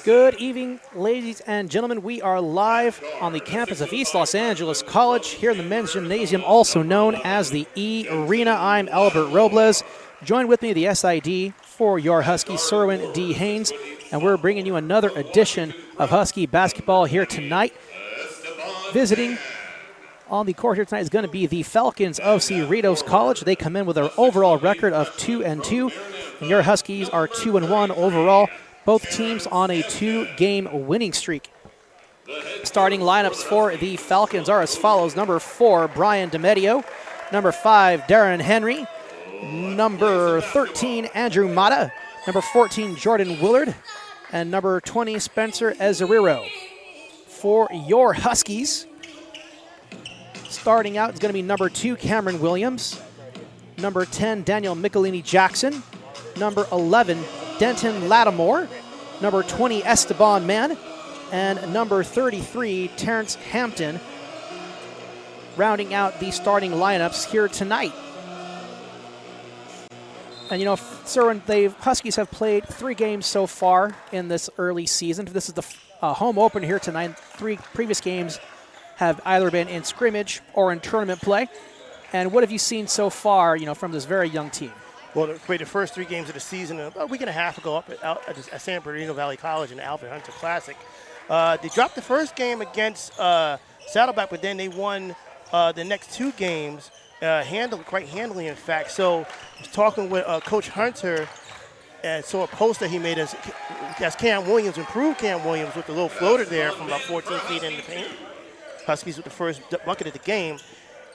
Good evening, ladies and gentlemen. We are live on the campus of East Los Angeles College here in the men's gymnasium, also known as the E-Rena. I'm Albert Robles. Join with me, the SID for your Huskies, Cerwin D. Haynes, and we're bringing you another edition of Husky basketball here tonight. Visiting on the court here tonight is going to be the Falcons of Cerritos College. They come in with an overall record of 2-2, and your Huskies are 2-1 overall. Both teams on a 2-game winning streak. Starting lineups for the Falcons are as follows. Number 4, Brian DeMedio. Number 5, Darren Henry. Number 13, Andrew Mata. Number 14, Jordan Willard. And number 20, Spencer Ezeriro. For your Huskies, starting out is going to be number 2, Cameron Williams. Number 10, Daniel Michelini-Jackson. Number 11, Denton Lattimore. Number 20, Esteban Mann. And number 33, Terrence Hampton, rounding out the starting lineups here tonight. And you know, Cerwin, the Huskies have played 3 games so far in this early season. This is the home opener here tonight. 3 previous games have either been in scrimmage or in tournament play. And what have you seen so far, you know, from this very young team? Well, they played the first 3 games of the season about a week and a half ago up at San Bernardino Valley College in the Alfred Hunter Classic. They dropped the first game against Saddleback, but then they won the next 2 games, quite handily, in fact. So I was talking with Coach Hunter, and saw a post that he made as Cam Williams, improved Cam Williams with the little floater there from about 14 feet in the paint. Huskies with the first bucket of the game.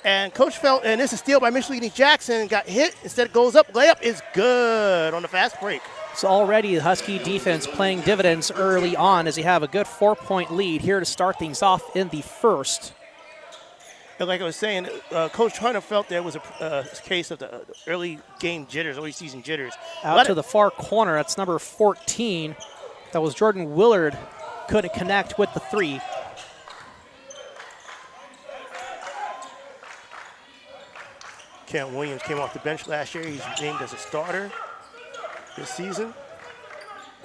And Coach felt, and this is steal by Michelini-Jackson, got hit, instead it goes up, layup is good on the fast break. So already the Husky defense playing dividends early on as they have a good 4-point lead here to start things off in the first. And like I was saying, Coach Hunter felt there was a case of the early game jitters, early season jitters. Out to the far corner, that's number 14. That was Jordan Willard, couldn't connect with the 3. Cam Williams came off the bench last year. He's named as a starter this season.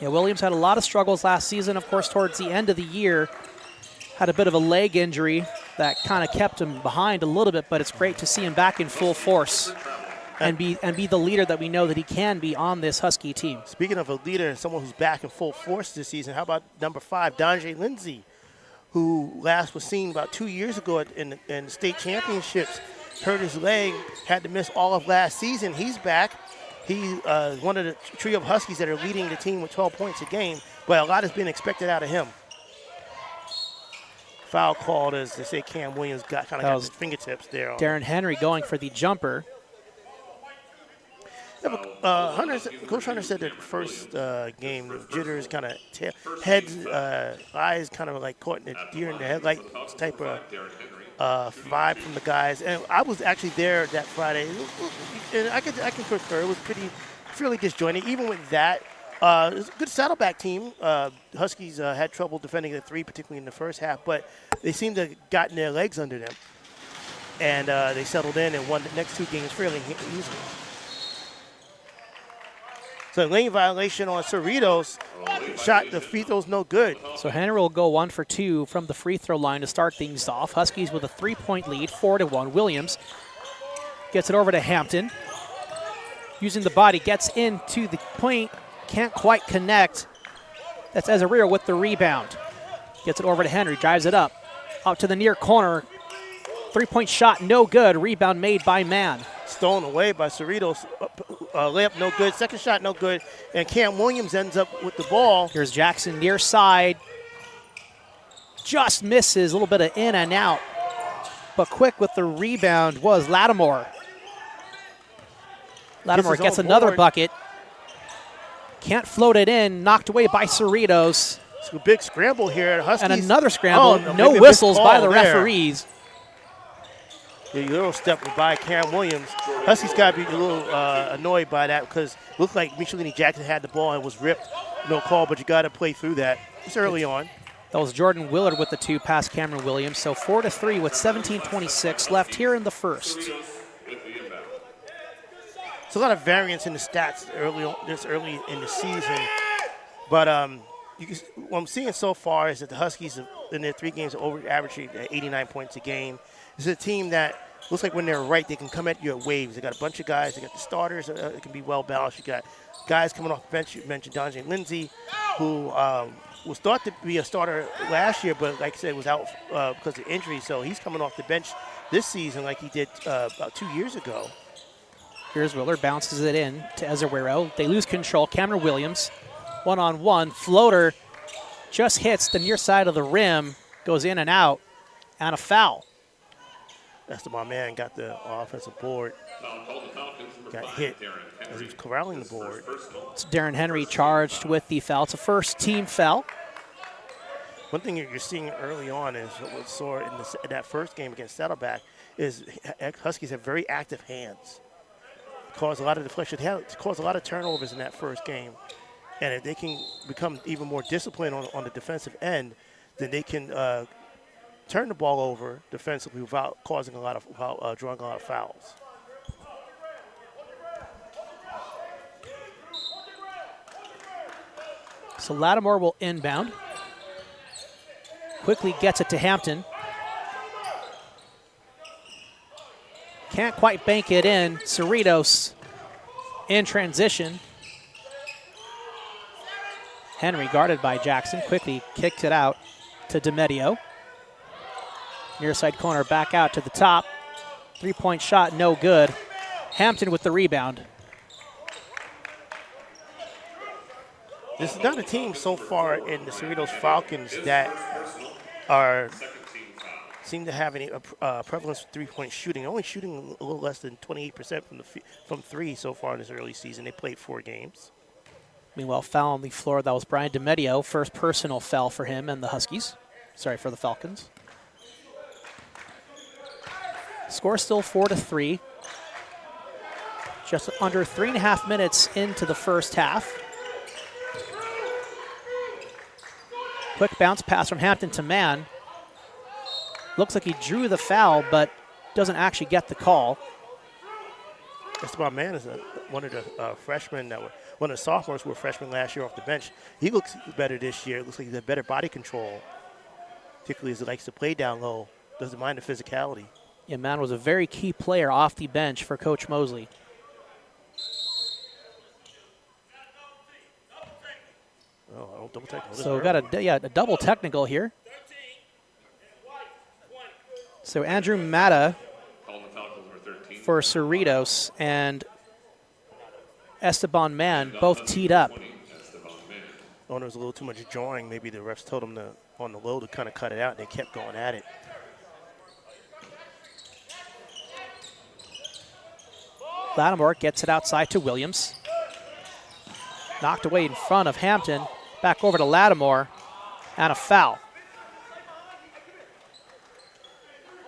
Yeah, Williams had a lot of struggles last season. Of course, towards the end of the year, had a bit of a leg injury that kind of kept him behind a little bit, but it's great to see him back in full force and be the leader that we know that he can be on this Husky team. Speaking of a leader and someone who's back in full force this season, how about number 5, Donjay Lindsay, who last was seen about 2 years ago in the state championships. Hurt his leg, had to miss all of last season. He's back. He's one of the trio of Huskies that are leading the team with 12 points a game, but a lot has been expected out of him. Foul called as they say Cam Williams got his fingertips there. Darren Henry going for the jumper. Yeah, but, Coach Hunter said that the first game, the jitters, kind of heads, eyes kind of like caught in the deer in the headlights type of vibe from the guys. And I was actually there that Friday, and I can concur. It was fairly disjointed. Even with that, it was a good Saddleback team. Huskies had trouble defending the 3, particularly in the first half, but they seemed to have gotten their legs under them. And they settled in and won the next 2 games fairly easily. So lane violation on Cerritos. Shot, the free throw's no good. So Henry will go 1 for 2 from the free throw line to start things off. Huskies with a 3-point lead, 4-1. Williams gets it over to Hampton. Using the body, gets into the point, can't quite connect. That's Ezeriro with the rebound. Gets it over to Henry, drives it up. Out to the near corner. 3-point shot, no good. Rebound made by Mann. Stolen away by Cerritos. Layup no good. Second shot no good. And Cam Williams ends up with the ball. Here's Jackson near side. Just misses. A little bit of in and out. But quick with the rebound was Lattimore. Lattimore gets another bucket. Can't float it in. Knocked away by Cerritos. It's a big scramble here. Huskies. And another scramble. No whistles by the referees. The little step by Cam Williams. Huskies got to be a little annoyed by that because it looked like Michelini-Jackson had the ball and was ripped. No call, but you got to play through that. It's early on. That was Jordan Willard with the 2 past Cameron Williams. So 4-3 with 17:26 left here in the first. It's a lot of variance in the stats this early in the season. But what I'm seeing so far is that the Huskies, in their 3 games, are over averaging 89 points a game. This is a team that looks like when they're right, they can come at you at waves. They got a bunch of guys. They got the starters. It can be well balanced. You got guys coming off the bench. You mentioned Donjay Lindsay, who was thought to be a starter last year, but like I said, was out because of injury. So he's coming off the bench this season like he did about 2 years ago. Here's Willard, bounces it in to Ezerwero. They lose control. Cameron Williams, one-on-one. Floater just hits the near side of the rim, goes in and out, and a foul. That's my man got the offensive board. Got hit as he was corralling the board. It's Darren Henry charged with the foul. It's a first-team foul. One thing you're seeing early on is what we saw in that first game against Saddleback is Huskies have very active hands. Cause a lot of deflection, caused a lot of turnovers in that first game. And if they can become even more disciplined on the defensive end, then they can turn the ball over defensively without drawing a lot of fouls. So Lattimore will inbound. Quickly gets it to Hampton. Can't quite bank it in. Cerritos in transition. Henry guarded by Jackson. Quickly kicked it out to DeMedio. Near side corner back out to the top. 3-point shot, no good. Hampton with the rebound. This is not a team so far in the Cerritos Falcons that seem to have any prevalence of 3-point shooting. Only shooting a little less than 28% from 3 so far in this early season. They played 4 games. Meanwhile, foul on the floor. That was Brian DeMedio. First personal foul for him and the Huskies. Sorry, for the Falcons. Score still 4-3. Just under 3.5 minutes into the first half. Quick bounce pass from Hampton to Mann. Looks like he drew the foul, but doesn't actually get the call. Esteban Mann is one of the freshmen one of the sophomores who were freshmen last year off the bench. He looks better this year. It looks like he's got better body control, particularly as he likes to play down low. Doesn't mind the physicality. Yeah, Mann was a very key player off the bench for Coach Mosley. Oh, double technical. So we've got a double technical here. So Andrew Matta for Cerritos and Esteban Mann both teed up. Oh, there was a little too much drawing. Maybe the refs told them on the low to kind of cut it out, and they kept going at it. Lattimore gets it outside to Williams. Knocked away in front of Hampton. Back over to Lattimore, and a foul.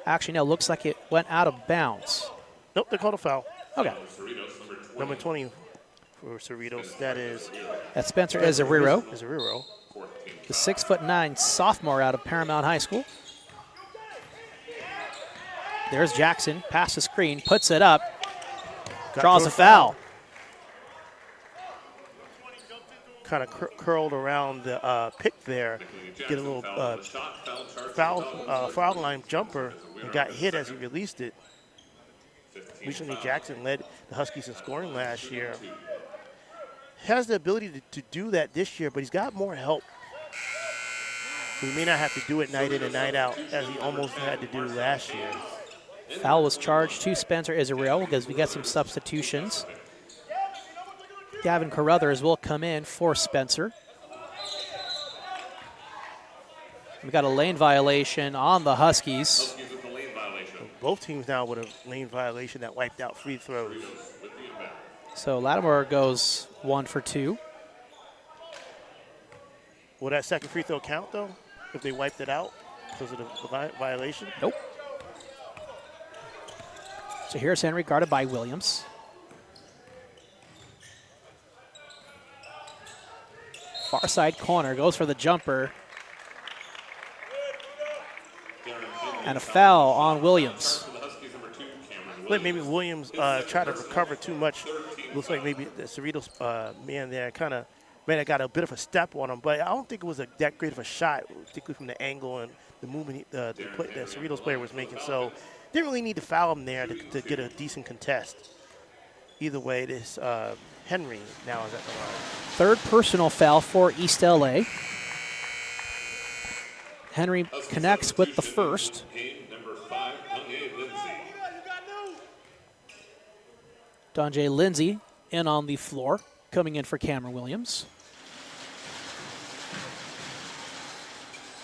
Actually, no, looks like it went out of bounds. Nope, they called a foul. Okay. Number 20 for Cerritos, That's Spencer Ezerwero. The 6'9" sophomore out of Paramount High School. There's Jackson, past the screen, puts it up, draws a foul. Kind of curled around the pick there, get a little foul line jumper, and got hit as he released it. Recently, Jackson led the Huskies in scoring last year. Has the ability to do that this year, but he's got more help. He may not have to do it night in and night out as he almost had to do last year. Foul was charged to Spencer Ezerwero because we got some substitutions. Gavin Carruthers will come in for Spencer. We got a lane violation on the Huskies. Both teams now with a lane violation that wiped out free throws. So Lattimore goes 1 for 2. Will that second free throw count, though, if they wiped it out because of the violation? Nope. So here's Henry, guarded by Williams. Far side corner, goes for the jumper. And a foul on Williams. Maybe Williams tried to recover too much. Looks like maybe the Cerritos man there kind of man, I got a bit of a step on him, but I don't think it was that great of a shot, particularly from the angle and the movement the Cerritos player was making. So didn't really need to foul him there to get a decent contest. Either way, this Henry now is at the line. Third personal foul for East LA. Henry connects with the first. Donjay Lindsay in on the floor, coming in for Cameron Williams.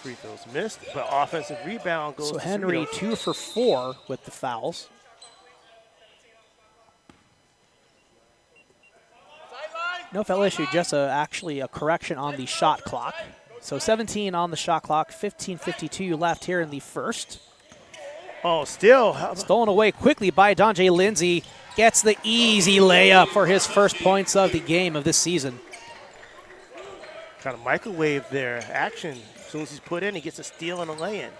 Free throws missed, but offensive rebound goes so to Henry Cerritos. 2 for 4 with the fouls. No foul issue, just actually a correction on the shot clock. So 17 on the shot clock, 15:52 left here in the first. Oh, still. Stolen away quickly by Donjay Lindsay. Gets the easy layup for his first points of the game of this season. Kind of microwave there. Action. As soon as he's put in, he gets a steal and a lay-in.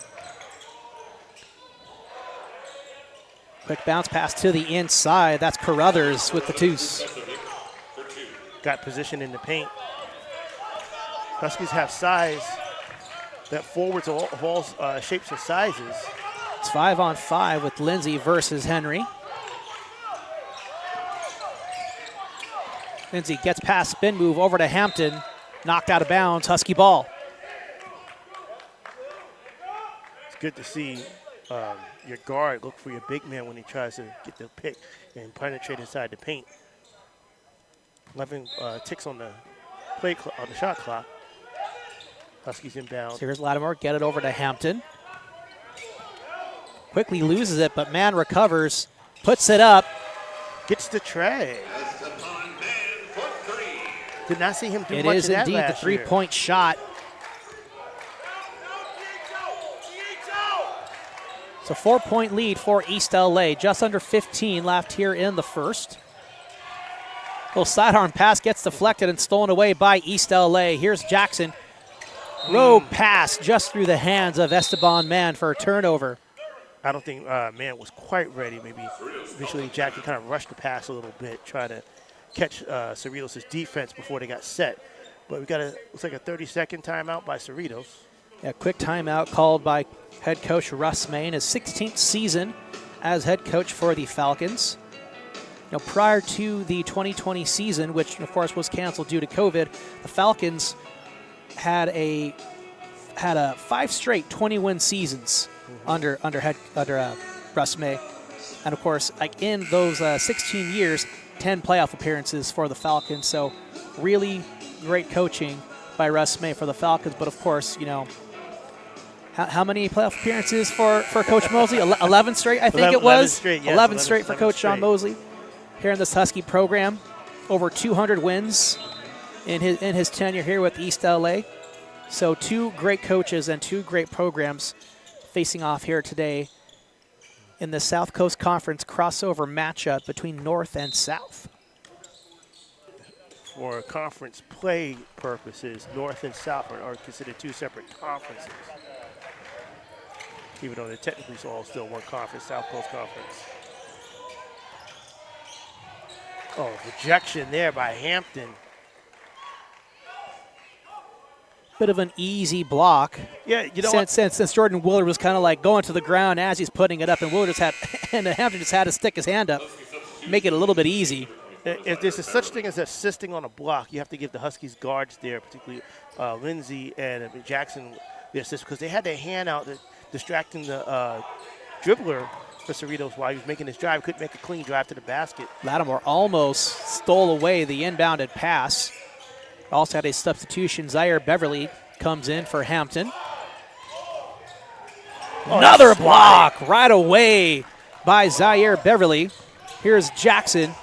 Quick bounce pass to the inside. That's Carruthers with the twos. Got position in the paint. Huskies have size. That forwards of all shapes and sizes. It's 5-on-5 with Lindsay versus Henry. Lindsay gets past spin move over to Hampton. Knocked out of bounds, Husky ball. It's good to see your guard look for your big man when he tries to get the pick and penetrate inside the paint. 11 ticks on the on the shot clock. Huskies inbound. So here's Lattimore, get it over to Hampton. Quickly loses it, but man recovers, puts it up. Gets the tray. Did not see him do It much is of that indeed the last year. three-point shot. So 4-point lead for East LA. Just under 15 left here in the first. Little sidearm pass gets deflected and stolen away by East LA. Here's Jackson. Rogue pass just through the hands of Esteban Mann for a turnover. I don't think Mann was quite ready. Maybe visually Jackson kind of rushed the pass a little bit, try to catch Cerritos' defense before they got set. But we got looks like a 30-second timeout by Cerritos. A quick timeout called by head coach Russ Main, his 16th season as head coach for the Falcons. Now, prior to the 2020 season, which of course was canceled due to COVID, the Falcons had 5 straight 20-win seasons under Russ May, and of course, like in those 16 years, 10 playoff appearances for the Falcons. So, really great coaching by Russ May for the Falcons. But of course, you know, how many playoff appearances for Coach Mosley? 11 straight, I think it was. 11 straight for Coach Sean Mosley here in this Husky program. Over 200 wins in his tenure here with East LA. So 2 great coaches and 2 great programs facing off here today in the South Coast Conference crossover matchup between North and South. For conference play purposes, North and South are considered 2 separate conferences. Even though they're technically all still one conference, South Coast Conference. Oh, rejection there by Hampton. Bit of an easy block. Yeah, you know since Jordan Willard was kind of like going to the ground as he's putting it up, and Willard Hampton just had to stick his hand up, make it a little bit easy. If there's a such thing as assisting on a block, you have to give the Huskies guards there, particularly Lindsay and Jackson, the assist, because they had their hand out distracting the dribbler for Cerritos while he was making his drive. Couldn't make a clean drive to the basket. Lattimore almost stole away the inbounded pass. Also had a substitution. Zaire Beverly comes in for Hampton. Another block right away by Zaire Beverly. Here's Jackson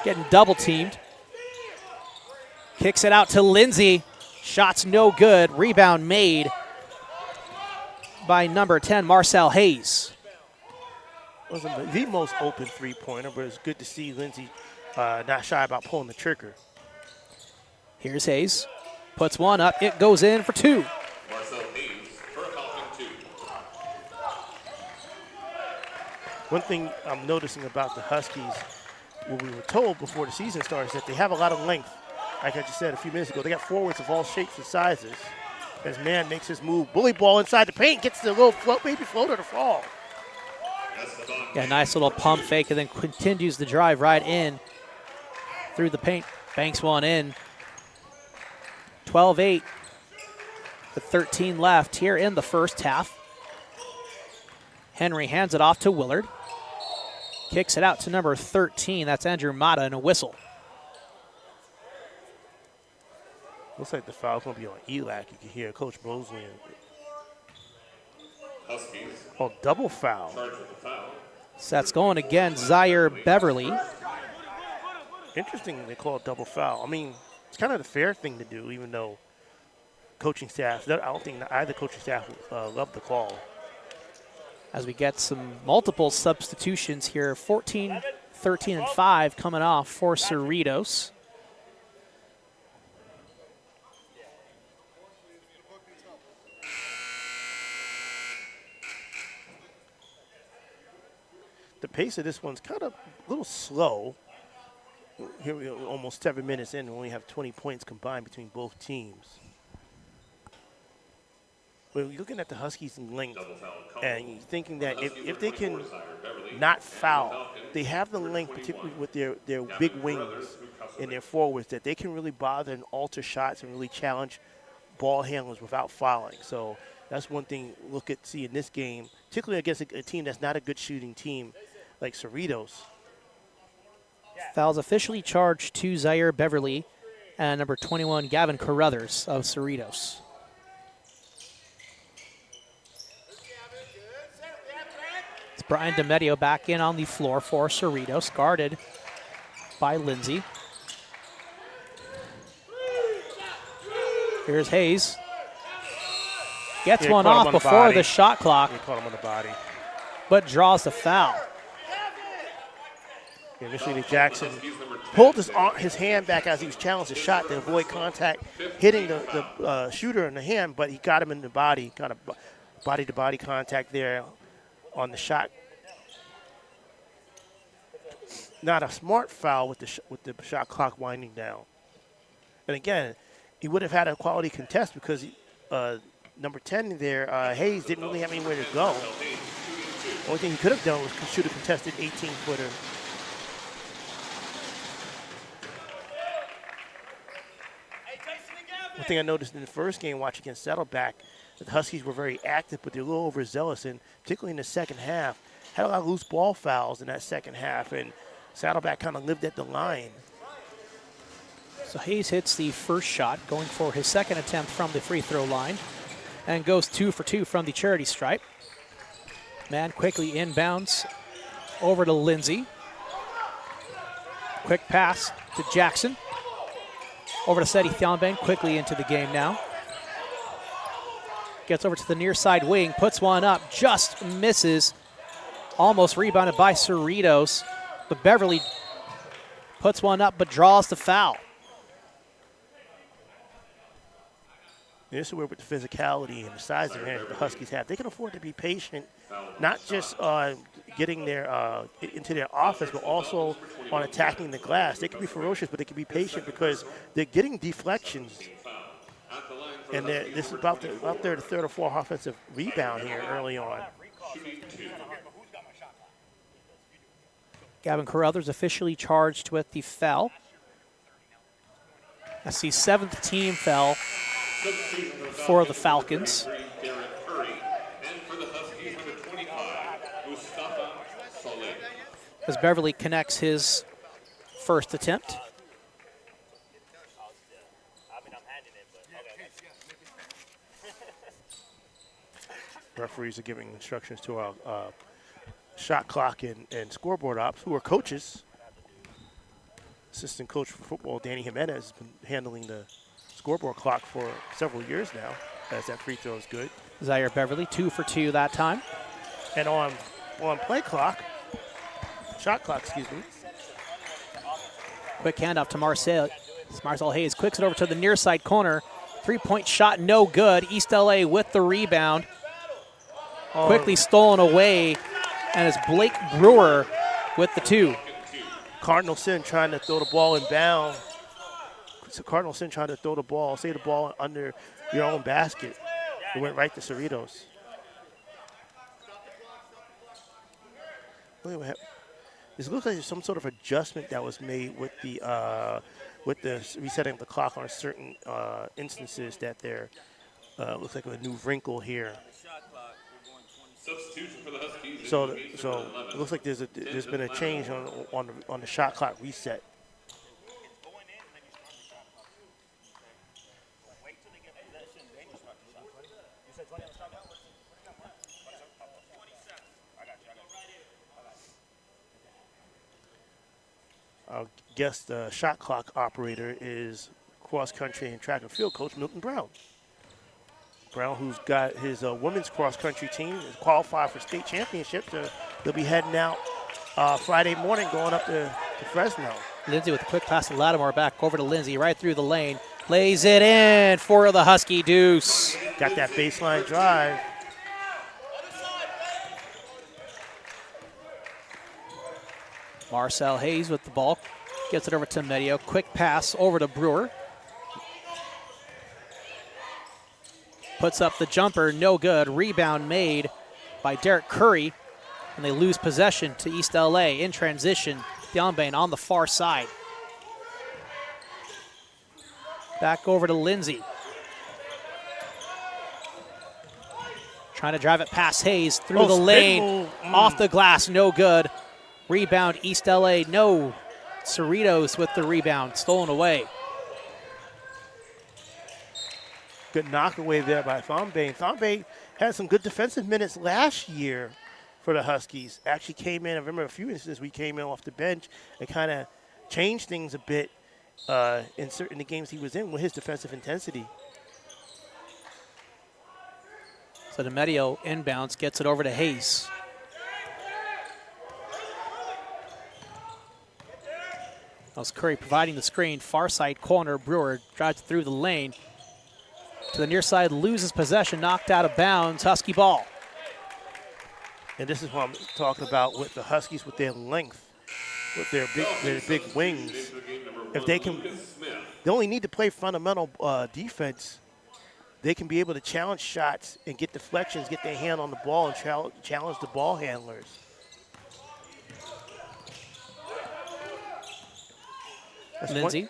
getting double teamed. Kicks it out to Lindsay. Shots no good. Rebound made by number 10, Marcel Hayes. Wasn't the most open three-pointer, but it's good to see Lindsay not shy about pulling the trigger. Here's Hayes. Puts one up. It goes in for 2. Marcel Hayes for a Falcon 2. One thing I'm noticing about the Huskies, what we were told before the season started, is that they have a lot of length. like I just said a few minutes ago, they got forwards of all shapes and sizes. As man makes his move, bully ball inside the paint, gets the little baby floater to fall. Yeah, nice little pump fake, and then continues the drive right in through the paint. Banks one in. 12-8 with 13 left here in the first half. Henry hands it off to Willard. Kicks it out to number 13. That's Andrew Mata, and a whistle. Looks like the foul's going to be on ELAC. You can hear Coach Mosley. Huskies. Oh, double foul. Charged with the foul. So that's going against Zaire Beverly. Interesting they call it double foul. I mean, it's kind of the fair thing to do, even though coaching staff, I don't think either coaching staff love the call. As we get some multiple substitutions here, 14, 13, and 5 coming off for Cerritos. The pace of this one's kind of a little slow. Here we go, almost 7 minutes in, and we only have 20 points combined between both teams. When you're looking at the Huskies in length, and you're thinking that if they can not foul, they have the length, particularly with their big wings and their forwards, that they can really bother and alter shots and really challenge ball handlers without fouling. So that's one thing see in this game, particularly against a team that's not a good shooting team like Cerritos. Fouls officially charged to Zaire Beverly and number 21, Gavin Carruthers of Cerritos. It's Brian DeMedio back in on the floor for Cerritos, guarded by Lindsay. Here's Hayes. Gets one off before the shot clock, They caught him on the body. but draws the foul. Initially, Jackson pulled his hand back as he was challenged the shot to avoid contact hitting the shooter in the hand, but he got him in the body, kind of body-to-body contact there on the shot. Not a smart foul with the shot clock winding down. And again, he would have had a quality contest because number 10 there, Hayes, didn't really have anywhere to go. The only thing he could have done was shoot a contested 18-footer. One thing I noticed in the first game, watching against Saddleback, that the Huskies were very active, but they're a little overzealous, and particularly in the second half, had a lot of loose ball fouls in that second half, and Saddleback kind of lived at the line. So Hayes hits the first shot, going for his second attempt from the free throw line, and goes 2 for 2 from the charity stripe. Man quickly inbounds over to Lindsay. Quick pass to Jackson. Over to Seti Thionben, quickly into the game now. Gets over to the near side wing, puts one up, just misses. Almost rebounded by Cerritos, but Beverly puts one up but draws the foul. This is where with the physicality and the size advantage the Huskies have, they can afford to be patient, not just getting into their offense, but also on attacking the glass. They can be ferocious, but they can be patient because they're getting deflections. And this is about their third or fourth offensive rebound here early on. Gavin Carruthers officially charged with the foul. That's the 7th team foul for the Falcons. As Beverly connects his first attempt. Referees are giving instructions to our shot clock and scoreboard ops, who are coaches. Assistant coach for football, Danny Jimenez, has been handling the scoreboard clock for several years now, as that free throw is good. Zaire Beverly, 2 for 2 that time. And on play clock, shot clock, excuse me. Quick handoff to Marcel Hayes, quicks it over to the near side corner. 3-point shot, no good. East LA with the rebound. Quickly stolen away, and it's Blake Brewer with the 2. Cardinal Sin trying to throw the ball in bound. Cardinal Sin tried to throw the ball, save the ball under your own basket. It went right to Cerritos. This looks like there's some sort of adjustment that was made with the resetting of the clock on certain instances that there looks like a new wrinkle here. Substitution for the Huskies. So it looks like there's been a change on the shot clock reset. I guess the shot clock operator is cross country and track and field coach Milton Brown. Brown, who's got his women's cross country team, is qualified for state championships. They'll be heading out Friday morning, going up to Fresno. Lindsay with a quick pass to Lattimore, back over to Lindsay, right through the lane. Lays it in for the Husky deuce. Got that baseline drive. Marcel Hayes with the ball. Gets it over to Medio. Quick pass over to Brewer. Puts up the jumper, no good. Rebound made by Derek Curry. And they lose possession to East LA in transition. Thionbane on the far side. Back over to Lindsay. Trying to drive it past Hayes through the lane. Off the glass, no good. Rebound, East LA, no. Cerritos with the rebound, stolen away. Good knock away there by Thionbane. Thionbane had some good defensive minutes last year for the Huskies. Actually came in, I remember a few instances we came in off the bench and kind of changed things a bit in the games he was in with his defensive intensity. So the Medio inbounds, gets it over to Hayes. That was Curry providing the screen. Far side corner, Brewer drives through the lane. To the near side, loses possession, knocked out of bounds. Husky ball. And this is what I'm talking about with the Huskies, with their length, with their big wings. If they only need to play fundamental defense. They can be able to challenge shots and get deflections, get their hand on the ball, and challenge the ball handlers. Lindsay,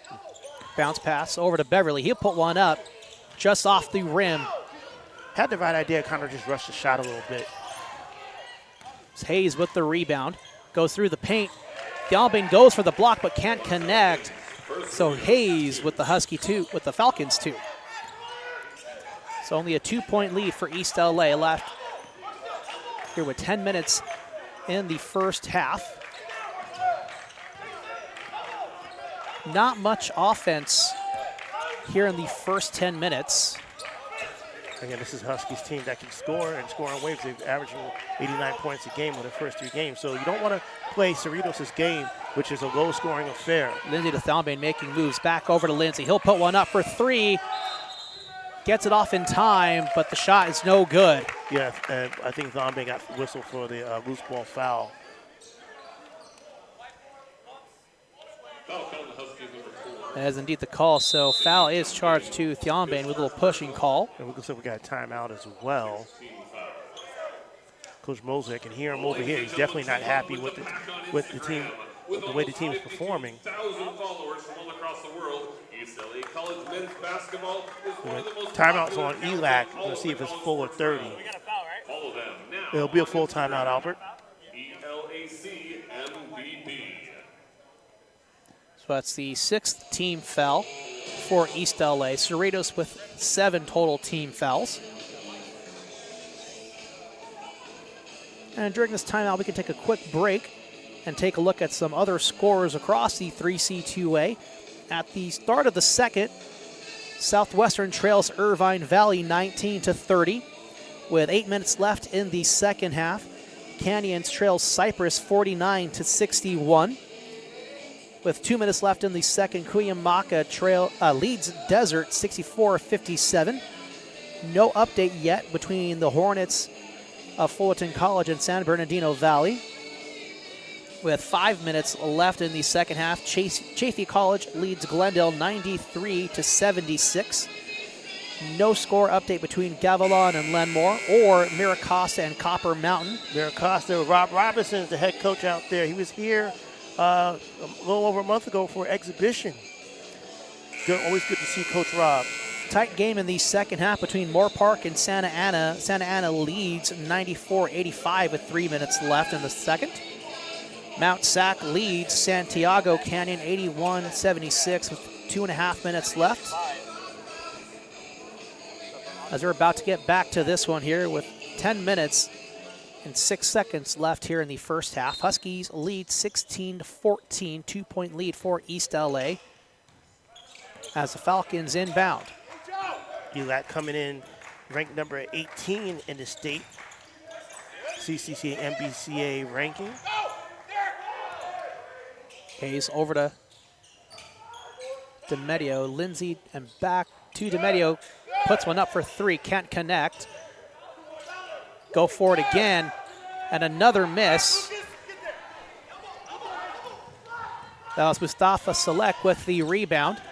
bounce pass over to Beverly. He'll put one up just off the rim. Had the right idea, kind of just rushed the shot a little bit. It's Hayes with the rebound. Goes through the paint. Thionbane goes for the block but can't connect. So Hayes with the with the Falcons two. So only a 2-point lead for East LA left here with 10 minutes in the first half. Not much offense here in the first 10 minutes. Again, this is Huskies team that can score and score on waves. They're averaging 89 points a game with their first 3 games. So you don't want to play Cerritos' game, which is a low-scoring affair. Lindsay to Thionbane making moves. Back over to Lindsay. He'll put one up for 3. Gets it off in time, but the shot is no good. Yeah, and I think Thionbane got whistled for the loose ball foul. That is indeed the call, so foul is charged to Thionbane with a little pushing call. And it looks like we got a timeout as well. Coach Mosley, I can hear him over here. He's definitely not happy with the team, with the way the team is performing. 1,000 followers from all across the world. East LA College men's basketball is one of the most timeouts on ELAC. Let's see if it's full or 30. Follow them now. It'll be a full timeout, Albert. ELAC MVP. So that's the 6th team foul for East LA. Cerritos with 7 total team fouls. And during this timeout, we can take a quick break and take a look at some other scores across the 3C2A. At the start of the second, Southwestern trails Irvine Valley 19-30. With 8 minutes left in the second half, Canyons trails Cypress 49-61. With 2 minutes left in the second, Cuyamaca leads Desert 64-57. No update yet between the Hornets of Fullerton College and San Bernardino Valley. with 5 minutes left in the second half. Chaffey College leads Glendale 93-76. No score update between Gavilan and Lenmore or Miracosta and Copper Mountain. Miracosta, Rob Robinson is the head coach out there. He was here a little over a month ago for an exhibition. Always good to see Coach Rob. Tight game in the second half between Moore Park and Santa Ana. Santa Ana leads 94-85 with 3 minutes left in the second. Mount Sac leads Santiago Canyon 81-76 with 2.5 minutes left. As we're about to get back to this one here with 10 minutes and 6 seconds left here in the first half. Huskies lead 16-14, 2-point lead for East LA as the Falcons inbound. ELAC coming in ranked number 18 in the state CCCA MBCA ranking. Hayes over to DeMedio. Lindsay and back to DeMedio. Puts one up for three. Can't connect. Go for it again. And another miss. That was Mustafa Selek with the rebound.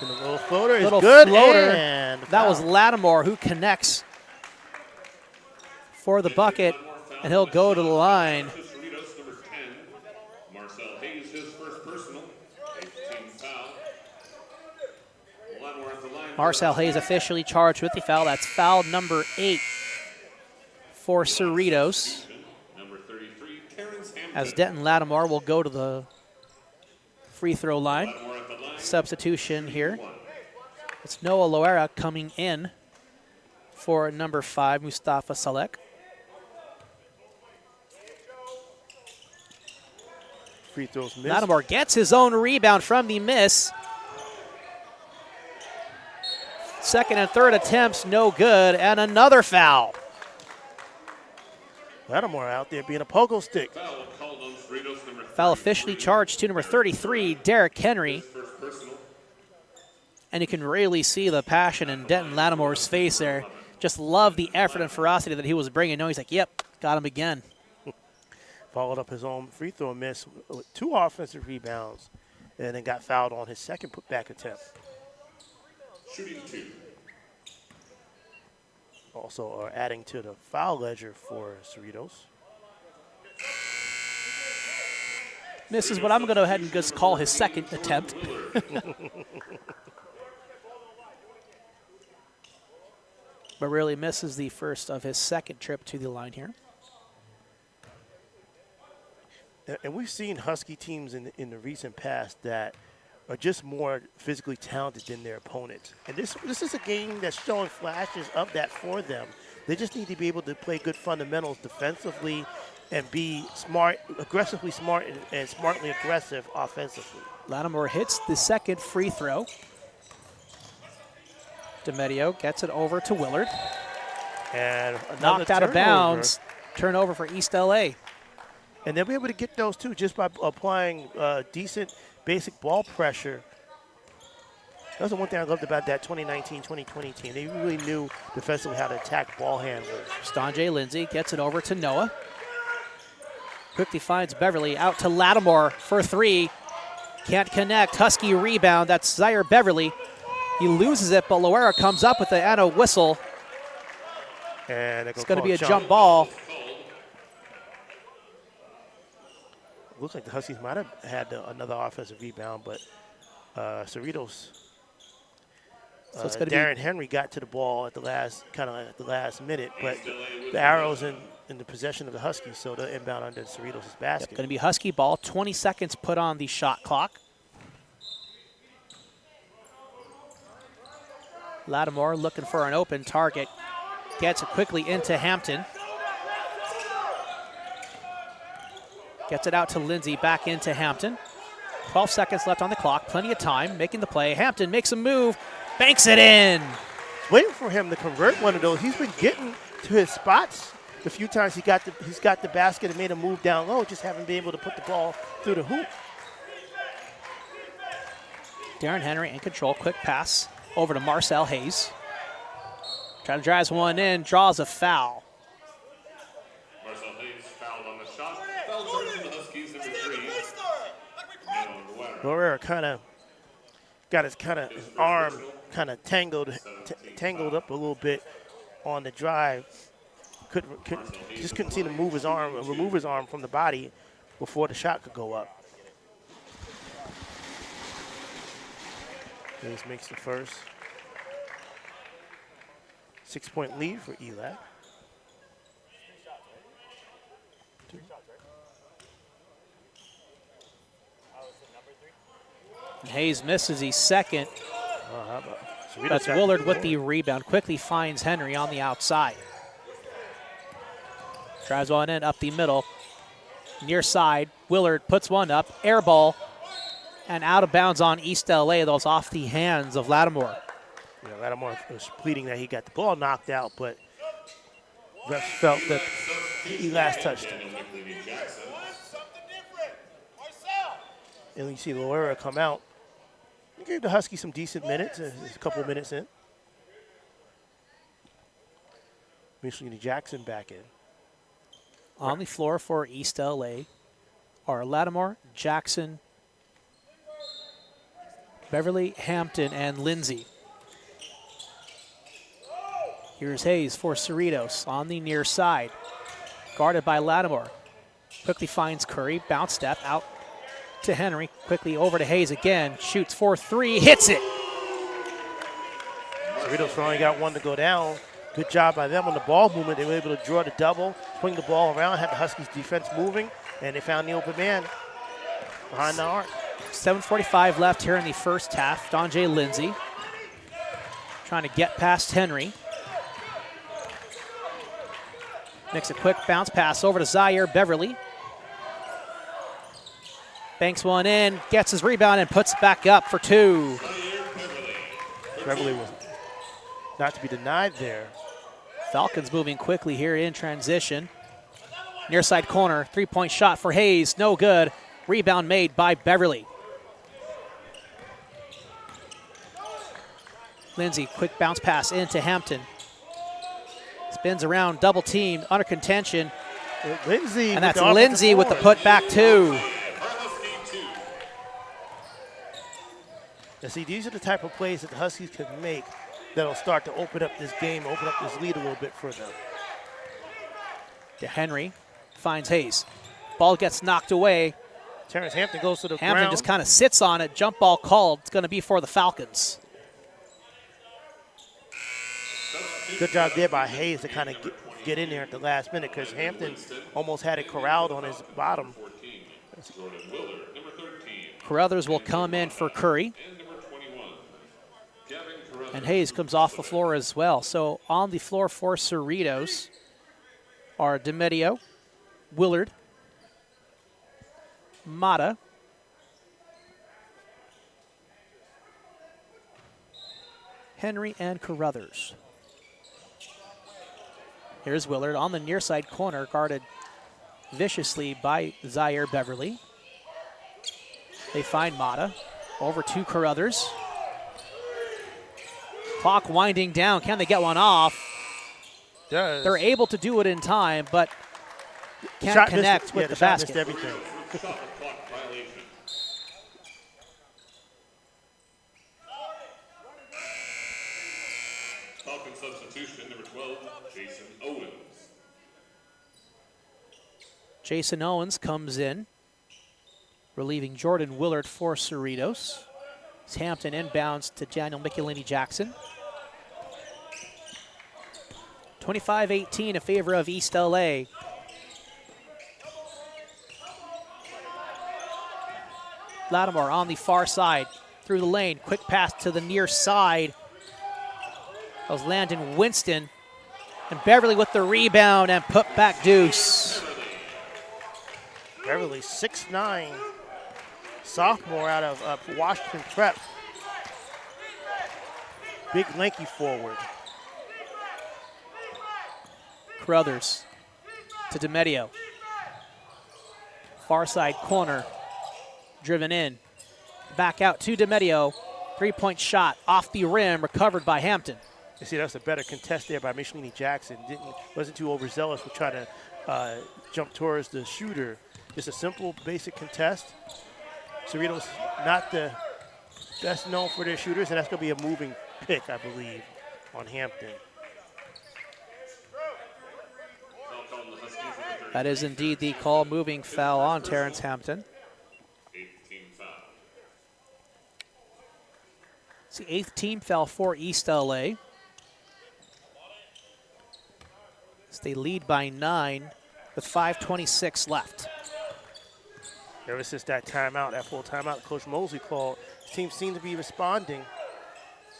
And the little floater is Little good. floater. And that was Lattimore who connects for the bucket. And he'll go to the line. Cerritos, number 10. Marcel Hayes, his first personal. 18 foul. Lattimore at the line. Marcel Hayes officially charged with the foul. That's foul number 8 for Cerritos. Number 33, Terrence Hampton. As Denton Lattimore will go to the free throw line. Lattimore at the line. Substitution here. It's Noah Loera coming in for number 5, Mustafa Salek. Free throws missed. Lattimore gets his own rebound from the miss. Second and third attempts, no good, and another foul. Lattimore out there being a pogo stick. Foul called on Cerritos, number Foul officially charged to number 33, Derek Henry. first personal. And you can really see the passion in Denton Lattimore's face there. Just love the effort and ferocity that he was bringing. No, he's like, yep, got him again. Followed up his own free throw miss with 2 offensive rebounds and then got fouled on his second putback attempt. Shooting 2. Also adding to the foul ledger for Cerritos. This is what I'm going to go ahead and just call his second attempt. But really misses the first of his second trip to the line here. And we've seen Husky teams in the recent past that are just more physically talented than their opponents. And this is a game that's showing flashes of that for them. They just need to be able to play good fundamentals defensively and be smart, aggressively smart, and smartly aggressive offensively. Lattimore hits the second free throw. DeMedio gets it over to Willard. And knocked out of bounds. Turnover for East LA. And they'll be able to get those too just by applying decent basic ball pressure. That's the one thing I loved about that 2019-2020 team. They really knew defensively how to attack ball handlers. Stanjay Lindsay gets it over to Noah. Quickly finds Beverly out to Lattimore for 3. Can't connect. Husky rebound. That's Zaire Beverly. He loses it, but Loera comes up with it and a whistle. And it's going to be a jump ball. Looks like the Huskies might have had another offensive rebound, but Cerritos, so it's Darren Henry got to the ball at the last minute, but the arrow's in the possession of the Huskies, so they'll inbound under Cerritos' basket. Going to be Husky ball. 20 seconds put on the shot clock. Lattimore looking for an open target. Gets it quickly into Hampton. Gets it out to Lindsay, back into Hampton. 12 seconds left on the clock, plenty of time, making the play. Hampton makes a move, banks it in. Waiting for him to convert one of those. He's been getting to his spots the few times he's got the basket and made a move down low, just haven't been able to put the ball through the hoop. Darren Henry in control, quick pass over to Marcel Hayes. Trying to drive one in, draws a foul. Marcel Hayes fouled on the shot. Foul charge from the Huskies, number Lorera kind of got his arm kind of tangled up a little bit on the drive. Just couldn't seem to remove his arm from the body before the shot could go up. Haynes makes the first. 6-point lead for ELAC. And Hayes misses his second. That's Willard with the rebound. Quickly finds Henry on the outside. Drives one in up the middle. Near side, Willard puts one up. Air ball. And out of bounds on East LA. Those off the hands of Lattimore. Yeah, Lattimore was pleading that he got the ball knocked out, but refs felt that he last touched it. And you see Loera come out. He gave the Huskies some decent minutes, a couple of minutes in. Missionary Jackson back in. On the floor for East LA are Lattimore, Jackson, Beverly, Hampton, and Lindsay. Here's Hayes for Cerritos on the near side. Guarded by Lattimore. Quickly finds Curry, bounce step out to Henry. Quickly over to Hayes again. Shoots for three, hits it. Cerritos only got one to go down. Good job by them on the ball movement. They were able to draw the double, swing the ball around, had the Huskies defense moving, and they found the open man behind the arc. 7:45 left here in the first half. Donjay Lindsay trying to get past Henry. Makes a quick bounce pass over to Zaire Beverly. Banks one in, gets his rebound, and puts it back up for two. Beverly was not to be denied there. Falcons moving quickly here in transition. Near side corner, three-point shot for Hayes, no good. Rebound made by Beverly. Lindsay, quick bounce pass into Hampton. Spins around, double team, under contention. Lindsay, and that's Lindsay with the putback two. You see, these are the type of plays that the Huskies can make that'll start to open up this game, open up this lead a little bit for them. To Henry, finds Hayes. Ball gets knocked away. Terrence Hampton goes to the Hampton ground. just kind of sits on it. Jump ball called. It's going to be for the Falcons. Good job there by Hayes to kind of get in there at the last minute because Hampton almost had it corralled on his bottom. Carruthers will come in for Curry. And Hayes comes off the floor as well. So on the floor for Cerritos are DeMedio, Willard, Mata, Henry, and Carruthers. Here's Willard on the near side corner, guarded viciously by Zaire Beverly. They find Mata. Over to Carruthers. Clock winding down. Can they get one off? They're able to do it in time, but can't connect with the basket. Missed everything. Falcon substitution, number 12, Jason Owens. Jason Owens comes in, relieving Jordan Willard for Cerritos. It's Hampton inbounds to Daniel Michelini-Jackson. 25-18 in favor of East LA. Lattimore on the far side, through the lane, quick pass to the near side. That was Landon Winston. And Beverly with the rebound and put back deuce. Beverly, 6'9", sophomore out of Washington Prep. Big, lanky forward. Carruthers to DeMedio. Far side corner, driven in. Back out to DeMedio. Three-point shot off the rim, recovered by Hampton. You see, that's a better contest there by Michelini-Jackson. Wasn't too overzealous with trying to jump towards the shooter. Just a simple, basic contest. Cerritos not the best known for their shooters, and that's going to be a moving pick, I believe, on Hampton. That is indeed the call, moving foul on Terrence Hampton. It's the 8th team foul for East LA. As they lead by 9 with 5:26 left. Ever since that timeout, that full timeout Coach Mosley called, the team seemed to be responding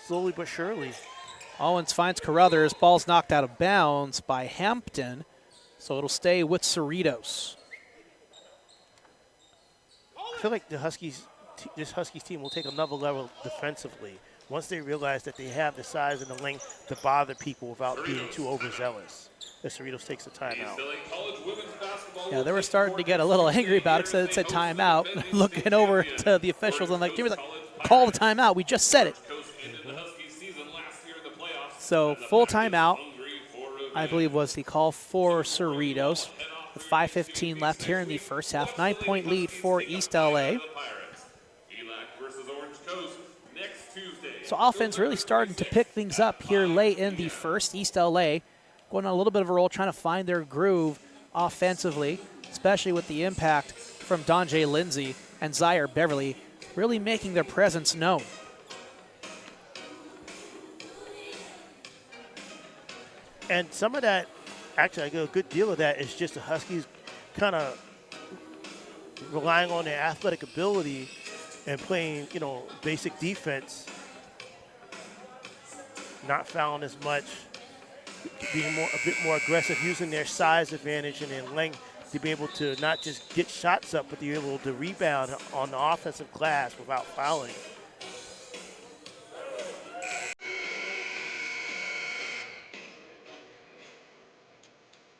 slowly but surely. Owens finds Carruthers. Ball's knocked out of bounds by Hampton, so it'll stay with Cerritos. I feel like the this Huskies team will take another level defensively once they realize that they have the size and the length to bother people without being too overzealous. As Cerritos takes the timeout. Yeah, they were starting to get a little angry about it because it said timeout. Looking over to the officials and like, Jimmy's like, call the timeout. We just said it. So full timeout, I believe, was the call for Cerritos. With 5:15 left here in the first half. 9-point lead for East LA. So offense really starting to pick things up here late in the first. East LA going on a little bit of a roll, trying to find their groove offensively, especially with the impact from Donjay Lindsay and Zaire Beverly really making their presence known. And some of that, actually, I get a good deal of that is just the Huskies kind of relying on their athletic ability and playing, basic defense, not fouling as much, being a bit more aggressive, using their size advantage and their length to be able to not just get shots up, but to be able to rebound on the offensive glass without fouling.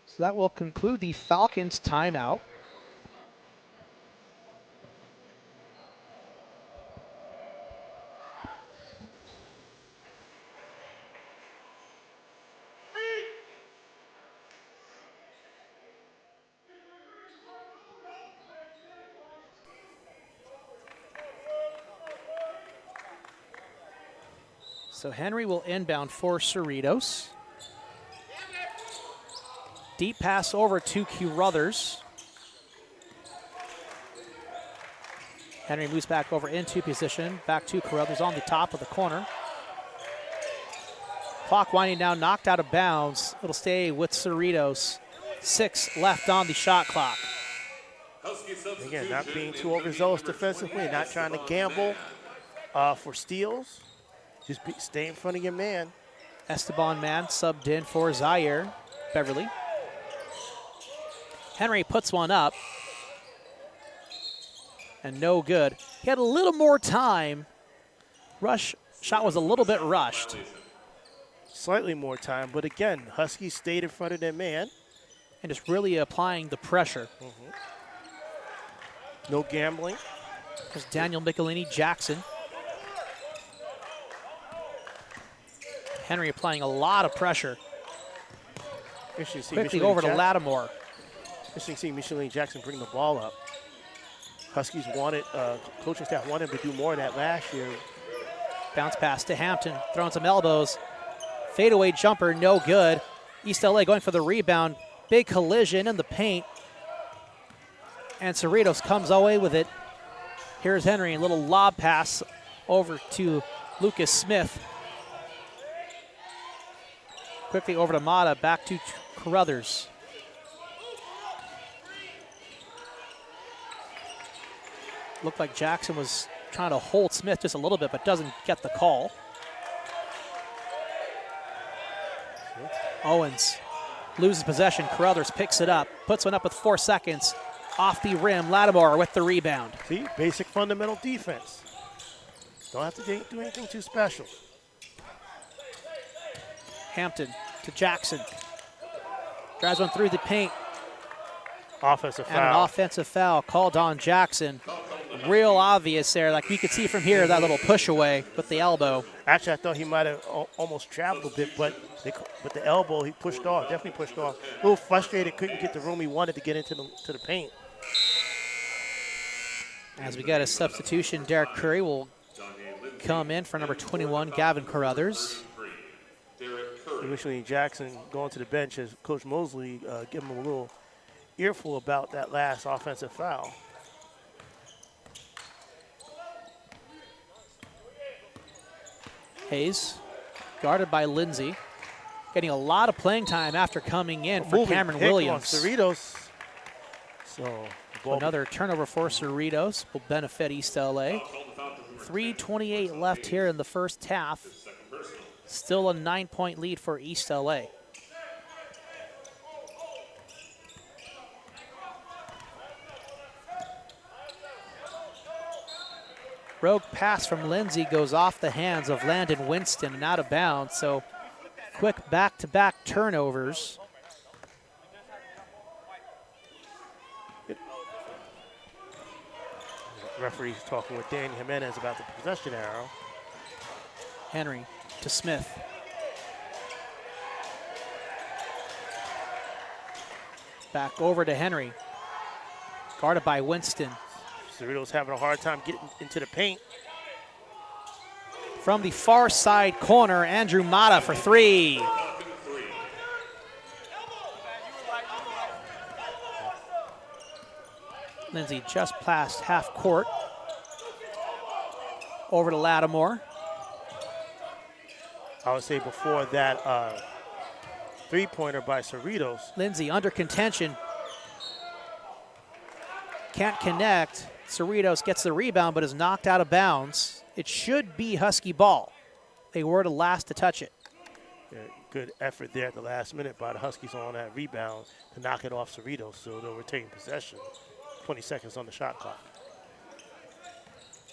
So that will conclude the Falcons' timeout. So Henry will inbound for Cerritos. Deep pass over to Carruthers. Henry moves back over into position. Back to Carruthers on the top of the corner. Clock winding down, knocked out of bounds. It'll stay with Cerritos. 6 left on the shot clock. Again, not being too overzealous defensively, not trying to gamble for steals. Just stay in front of your man. Esteban Mann subbed in for Zaire Beverly. Henry puts one up. And no good. He had a little more time. Shot was a little bit rushed. Slightly more time, but again, Huskies stayed in front of their man. And just really applying the pressure. No gambling. There's Daniel Michelini Jackson. Henry applying a lot of pressure. Quickly over to Lattimore. Interesting to see Michelin Jackson bring the ball up. Huskies wanted, coaching staff wanted him to do more of that last year. Bounce pass to Hampton, throwing some elbows. Fadeaway jumper, no good. East LA going for the rebound. Big collision in the paint. And Cerritos comes away with it. Here's Henry, a little lob pass over to Lucas Smith. Quickly over to Mata, back to Carruthers. Looked like Jackson was trying to hold Smith just a little bit, but doesn't get the call. Owens loses possession. Carruthers picks it up, puts one up with 4 seconds. Off the rim, Lattimore with the rebound. See, basic fundamental defense. Don't have to do anything too special. Hampton to Jackson. Drives one through the paint. Offensive foul. And an offensive foul called on Jackson. Real obvious there. Like you could see from here, that little push away with the elbow. Actually, I thought he might have almost traveled a bit, but the elbow, he pushed off, definitely pushed off. A little frustrated, couldn't get the room he wanted to get into the paint. As we get a substitution, Derek Curry will come in for number 21, Gavin Carruthers. Initially, Jackson going to the bench as Coach Mosley give him a little earful about that last offensive foul. Hayes, guarded by Lindsay, getting a lot of playing time after coming in for Cameron Williams. Cerritos. So another turnover for Cerritos will benefit East LA. 3:28 left here in the first half. Still a 9-point lead for East LA. Rogue pass from Lindsay goes off the hands of Landon Winston and out of bounds. So quick back-to-back turnovers. Referee's talking with Danny Jimenez about the possession arrow. Henry to Smith. Back over to Henry. Guarded by Winston. Cerritos having a hard time getting into the paint. From the far side corner, Andrew Mata for three. Lindsay just past half court. Over to Lattimore. I would say before that three-pointer by Cerritos. Lindsay under contention. Can't connect. Cerritos gets the rebound but is knocked out of bounds. It should be Husky ball. They were the last to touch it. Yeah, good effort there at the last minute by the Huskies on that rebound to knock it off Cerritos, so they'll retain possession. 20 seconds on the shot clock.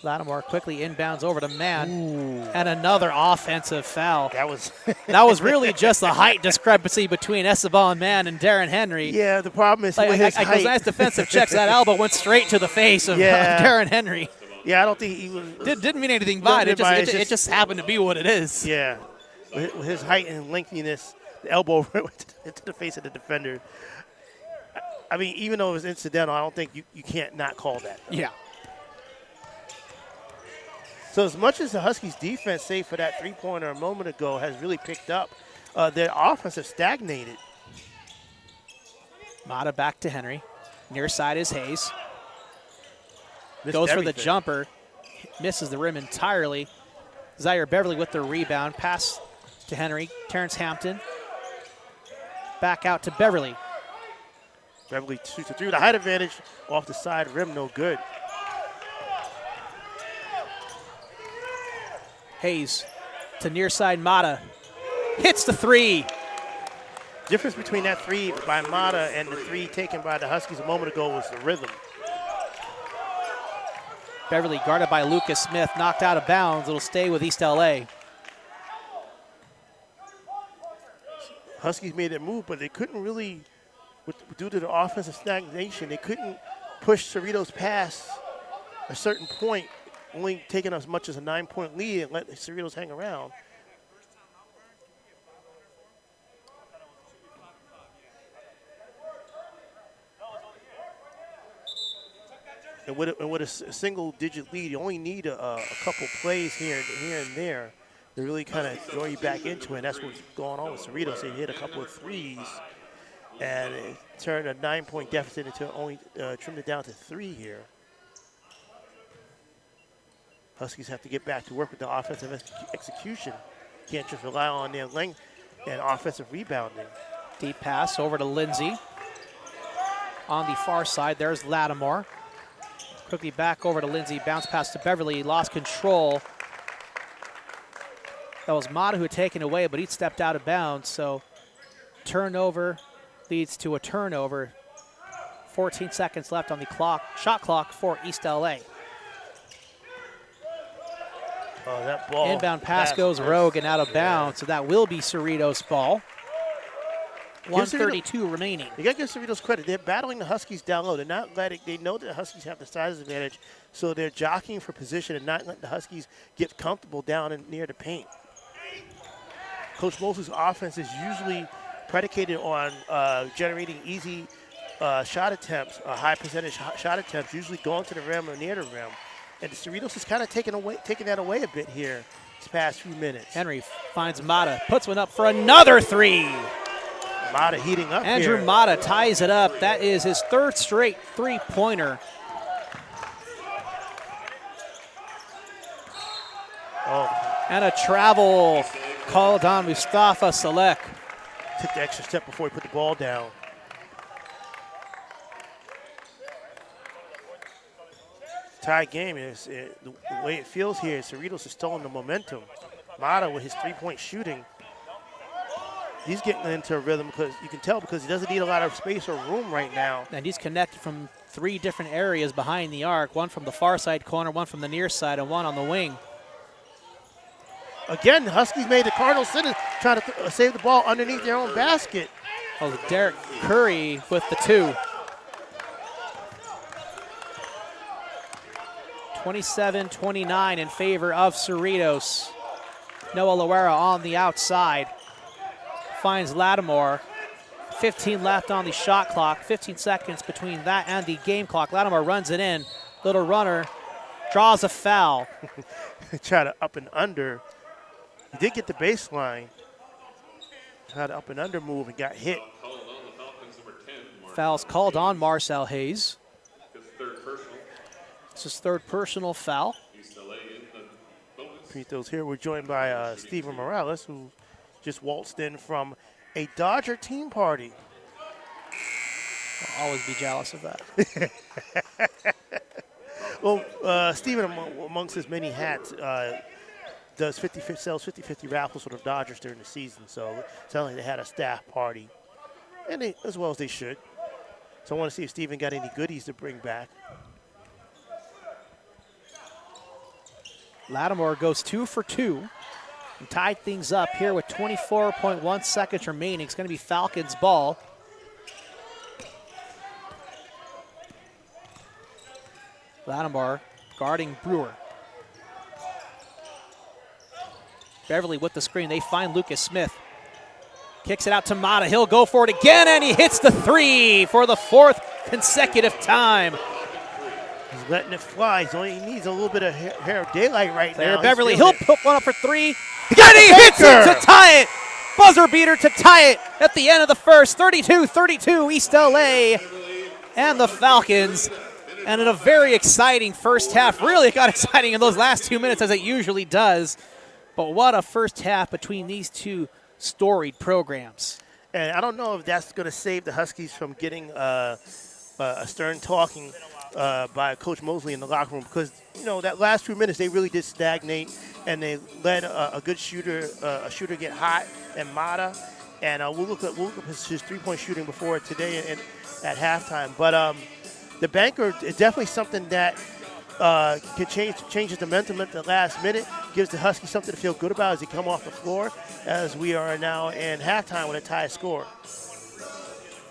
Lattimore quickly inbounds over to Mann. Ooh. And another offensive foul. That was that was really just the height discrepancy between Esteban Mann and Darren Henry. Yeah, the problem is his height. Nice defensive checks. That elbow went straight to the face of Darren Henry. Yeah, I don't think he was. Didn't mean anything by it. It just happened to be what it is. Yeah, with his height and lengthiness, the elbow went into the face of the defender. I mean, even though it was incidental, I don't think you can't not call that. Yeah. So as much as the Huskies' defense, save for that three-pointer a moment ago, has really picked up, their offense has stagnated. Mata back to Henry. Near side is Hayes. Missed Goes everything. for the jumper. Misses the rim entirely. Zaire Beverly with the rebound. Pass to Henry. Terrence Hampton. Back out to Beverly. Beverly shoots a three with a height advantage off the side rim, no good. Hayes to near side Mata. Hits the three. Difference between that three by Mata and the three taken by the Huskies a moment ago was the rhythm. Beverly guarded by Lucas Smith, knocked out of bounds. It'll stay with East LA. Huskies made that move, but they couldn't really, due to the offensive stagnation, they couldn't push Cerritos past a certain point, only taking as much as a 9-point lead and let the Cerritos hang around. And with a single-digit lead, you only need a couple plays here and there to really kind of draw you back into it. And that's what's going on with Cerritos. They hit a couple of threes, and it turned a 9-point deficit into only trimmed it down to 3 here. Huskies have to get back to work with the offensive execution. Can't just rely on their length and offensive rebounding. Deep pass over to Lindsay. On the far side, there's Lattimore. Quickly back over to Lindsay. Bounce pass to Beverly. Lost control. That was Mata who had taken away, but he stepped out of bounds. So turnover leads to a turnover. 14 seconds left on the clock. Shot clock for East LA. Oh, that ball. Inbound pass goes rogue and out of bounds, so that will be Cerritos' ball. 1:32 remaining. You got to give Cerritos credit. They're battling the Huskies down low. They're not letting. They know that the Huskies have the size advantage, so they're jockeying for position and not letting the Huskies get comfortable down and near the paint. Coach Mosley's offense is usually predicated on generating easy shot attempts, high percentage shot attempts, usually going to the rim or near the rim. And the Cerritos is kind of taking that away a bit here these past few minutes. Henry finds Mata, puts one up for another three. Mata heating up Andrew here. Mata ties it up. That is his third straight three-pointer. Oh, And a travel called on Mustafa Salek. took the extra step before he put the ball down. Tie game is the way it feels here. Cerritos is stolen the momentum. Mata with his three-point shooting. He's getting into a rhythm because you can tell because he doesn't need a lot of space or room right now. And he's connected from 3 different areas behind the arc. One from the far side corner, one from the near side, and one on the wing. Again, the Huskies made the Cardinals sit trying to save the ball underneath their own basket. Oh, Derek Curry with the 2. 27-29 in favor of Cerritos. Noah Loera on the outside. Finds Lattimore. 15 left on the shot clock. 15 seconds between that and the game clock. Lattimore runs it in. Little runner draws a foul. Try to up and under. He did get the baseline. Tried to up and under move and got hit. Called on the Falcons, number 10, Mark. Fouls called on Marcel Hayes. His third personal. It's his third personal foul. East LA in the bonus. Free throws here. We're joined by Steven Morales, who just waltzed in from a Dodger team party. I'll always be jealous of that. Well, Steven, amongst his many hats, sells 50-50 raffles for the Dodgers during the season. So certainly they had a staff party, and they, as well as they should. So I want to see if Steven got any goodies to bring back. Lattimore goes 2 for 2 and tied things up here with 24.1 seconds remaining. It's going to be Falcons ball. Lattimore guarding Brewer. Beverly with the screen. They find Lucas Smith. Kicks it out to Mata. He'll go for it again, and he hits the 3 for the 4th consecutive time. He's letting it fly. He needs a little bit of hair of daylight right Claire now. Beverly, He'll he'll put one up for 3. And he hits it to tie it. Buzzer beater to tie it at the end of the first. 32-32 East LA and the Falcons. And in a very exciting first half. Really got exciting in those last 2 minutes as it usually does. But what a first half between these two storied programs. And I don't know if that's going to save the Huskies from getting a stern talking by Coach Mosley in the locker room because, you know, that last 2 minutes they really did stagnate and they let a good shooter, get hot and Mata. And we'll look up his three-point shooting before today at halftime. But the banker is definitely something that can change the momentum at the last minute, gives the Huskies something to feel good about as they come off the floor, as we are now in halftime with a tie score.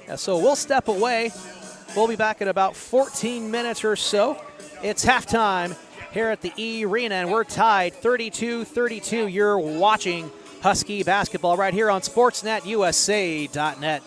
Yeah, so we'll step away. We'll be back in about 14 minutes or so. It's halftime here at the E-Rena, and we're tied 32-32. You're watching Husky basketball right here on SportsNetUSA.net.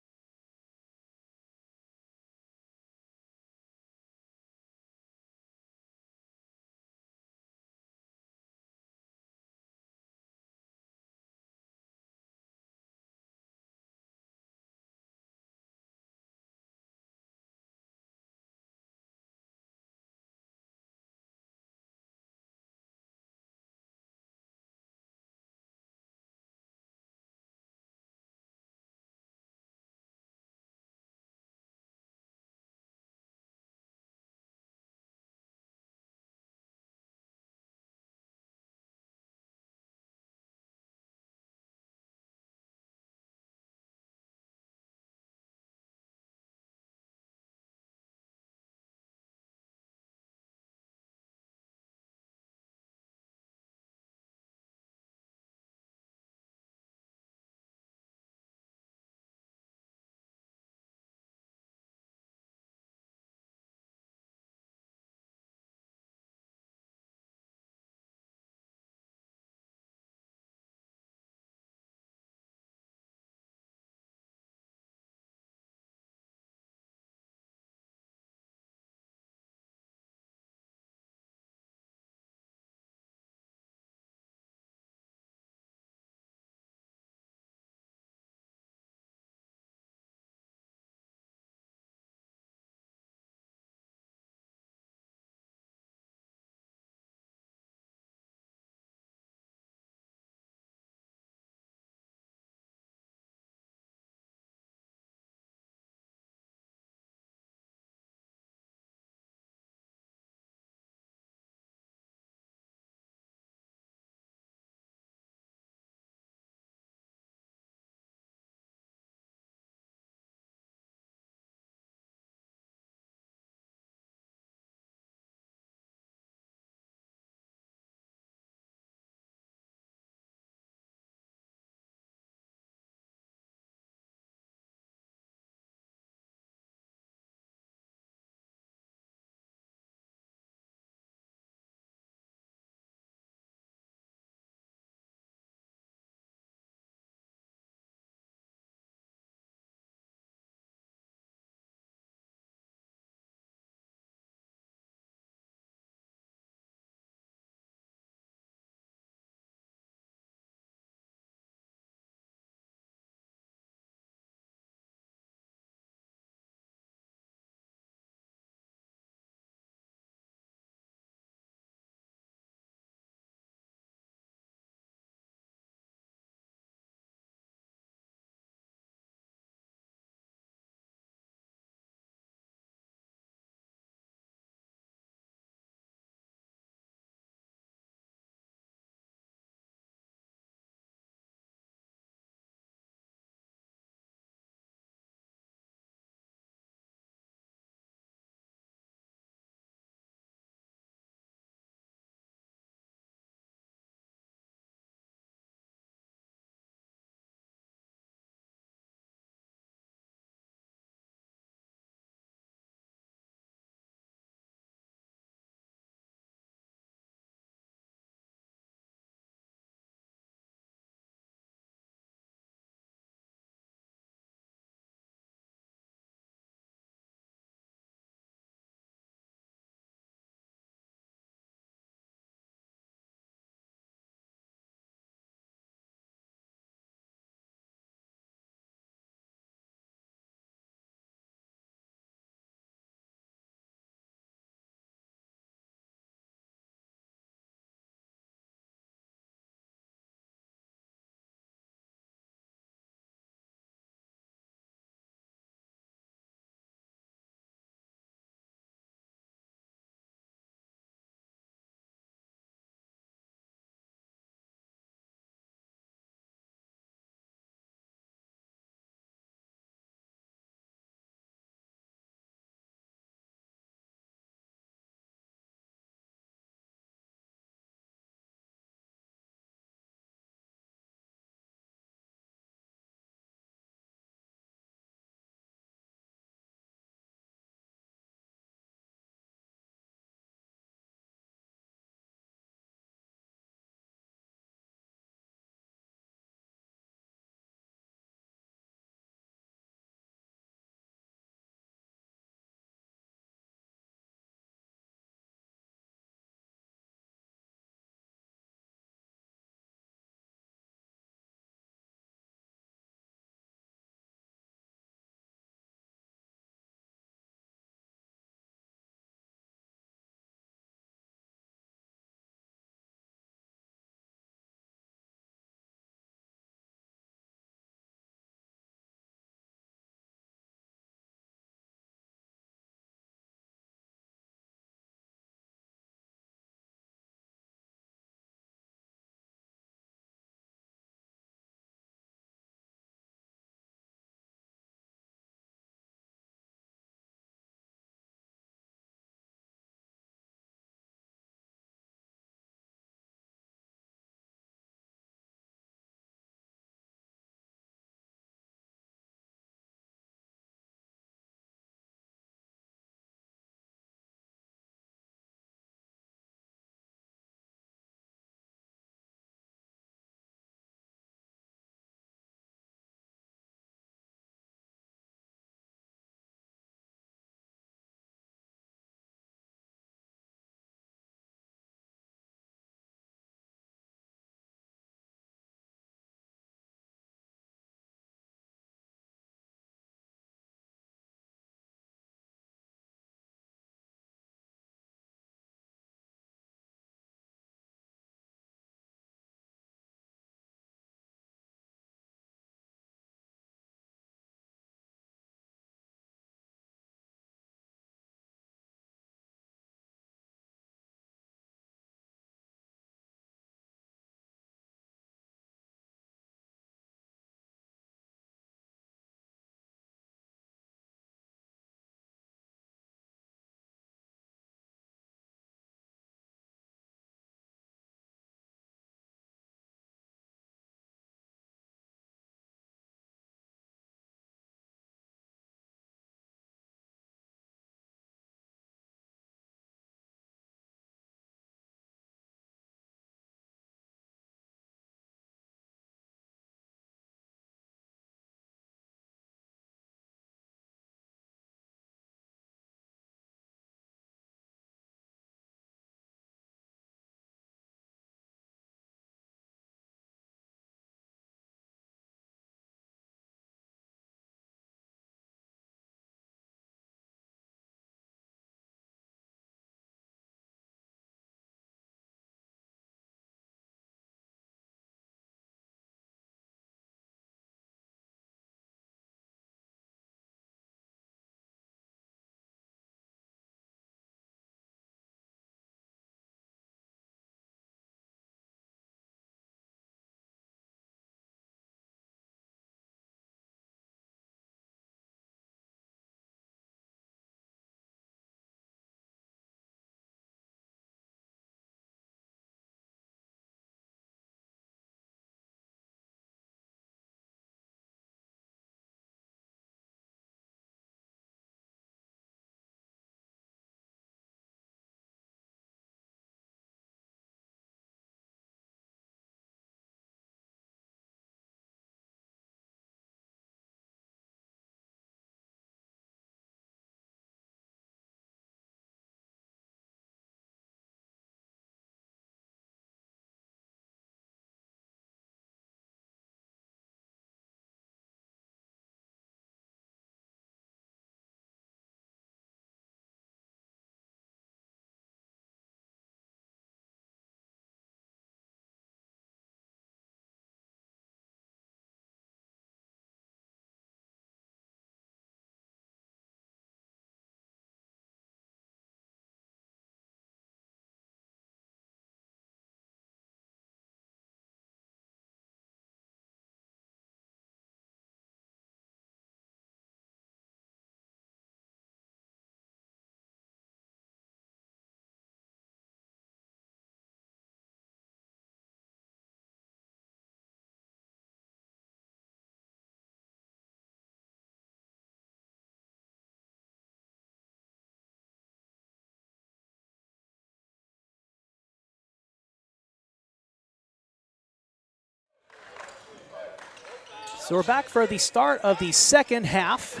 So we're back for the start of the second half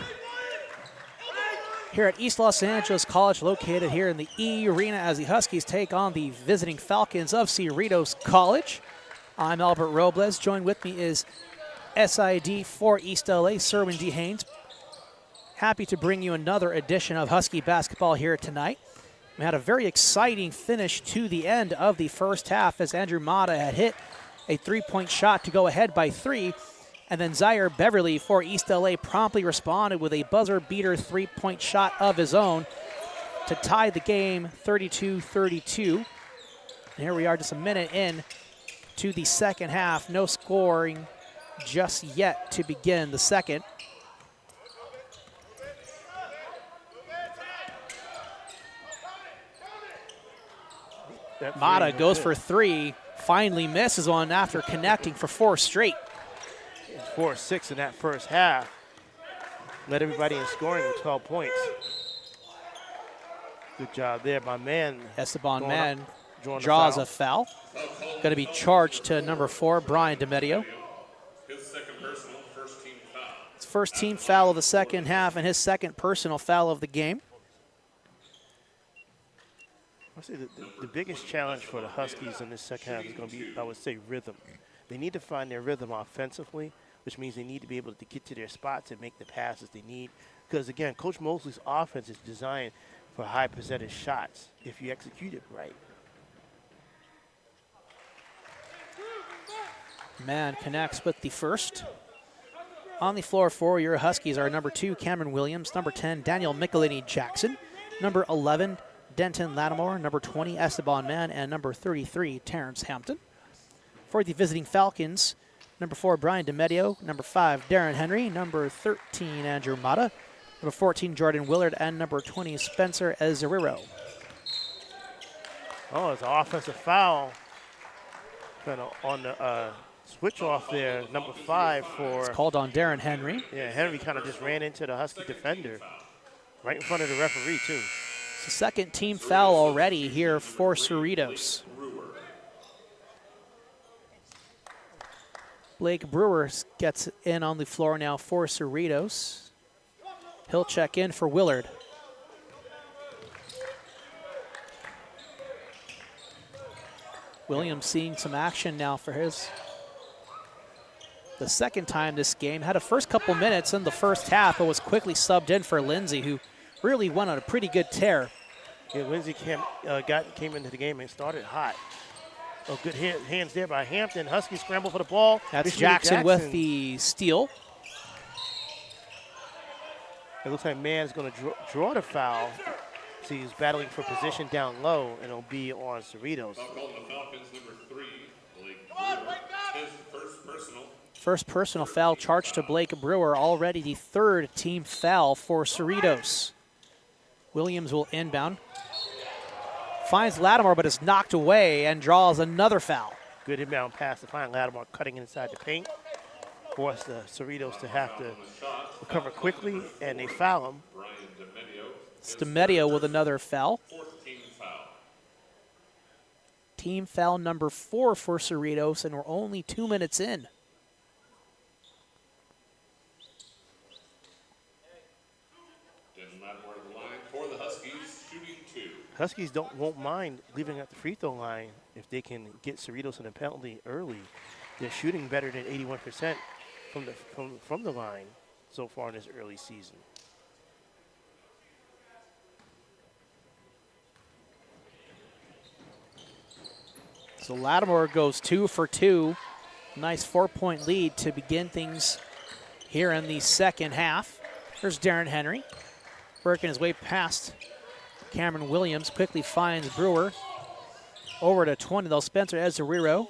here at East Los Angeles College, located here in the E-Rena, as the Huskies take on the visiting Falcons of Cerritos College. I'm Albert Robles. Joined with me is SID for East LA, Cerwin D. Haynes. Happy to bring you another edition of Husky basketball here tonight. We had a very exciting finish to the end of the first half as Andrew Mata had hit a three-point shot to go ahead by 3. And then Zaire Beverly for East LA promptly responded with a buzzer-beater three-point shot of his own to tie the game 32-32. And here we are just a minute in to the second half. No scoring just yet to begin the second. Mata goes for 3, finally misses one after connecting for 4 straight. 4-6 in that first half. Led everybody in scoring with 12 points. Good job there by man. Esteban Man draws a foul. Going to be charged to number 4, Brian DeMedio. His second personal, first team foul. It's first team foul of the second half and his second personal foul of the game. I'll say the biggest challenge for the Huskies in this second half is going to be, I would say, rhythm. They need to find their rhythm offensively, which means they need to be able to get to their spots and make the passes they need. Because, again, Coach Mosley's offense is designed for high percentage shots if you execute it right. Man connects with the first. On the floor for your Huskies are number 2, Cameron Williams, number 10, Daniel Michelini Jackson, number 11, Denton Lattimore, number 20, Esteban Man, and number 33, Terrence Hampton. For the visiting Falcons, number 4, Brian DeMedio, number 5, Darren Henry, number 13, Andrew Mata, number 14, Jordan Willard, and number 20, Spencer Ezeriro. Oh, it's an offensive foul. Kind of on the switch off there, number 5 for... It's called on Darren Henry. Yeah, Henry kind of just ran into the Husky defender right in front of the referee, too. It's the second team foul already here for Cerritos. Blake Brewer gets in on the floor now for Cerritos. He'll check in for Willard. Williams seeing some action now for the second time this game. Had a first couple minutes in the first half, but was quickly subbed in for Lindsay, who really went on a pretty good tear. Yeah, Lindsay came into the game and started hot. Oh, good hands there by Hampton. Huskies scramble for the ball. That's Jackson with the steal. It looks like Mann's going to draw the foul. So he's battling for position down low, and it'll be on Cerritos. Foul called the Falcons, number 3, Blake Brewer. His first personal. First personal foul charged to Blake Brewer, already the third team foul for Cerritos. Williams will inbound. Finds Lattimore, but is knocked away and draws another foul. Good inbound pass to find Lattimore cutting inside the paint. Force the Cerritos to have to recover quickly, and they foul him. It's DeMedio with another foul. Team foul number 4 for Cerritos, and we're only 2 minutes in. Huskies won't mind leaving at the free throw line if they can get Cerritos in a penalty early. They're shooting better than 81% from the line so far in this early season. So Lattimore goes 2 for 2. Nice 4-point lead to begin things here in the second half. Here's Darren Henry working his way past Cameron Williams, quickly finds Brewer. Over to 20, though, Spencer Ezeriro.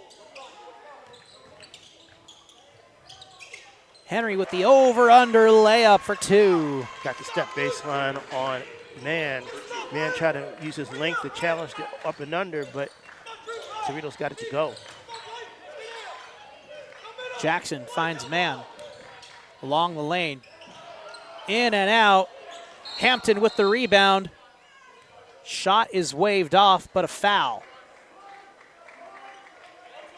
Henry with the over-under layup for 2. Got the step baseline on Man. Man tried to use his length to challenge the up and under, but Cerritos got it to go. Jackson finds Man along the lane. In and out. Hampton with the rebound. Shot is waved off, but a foul.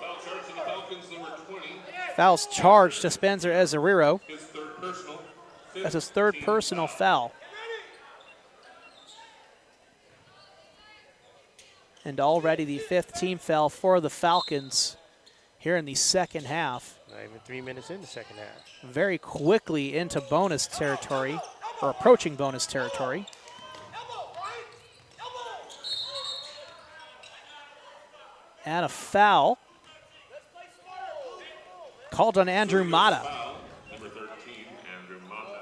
Foul charge to the Falcons, number 20. Foul's charged to Spencer Ezeriro. His third personal. That's his third personal foul. And already the 5th team foul for the Falcons here in the second half. Not even 3 minutes in the second half. Very quickly into bonus territory, or approaching bonus territory. And a foul called on Andrew Mata. Number 13, Andrew Mata.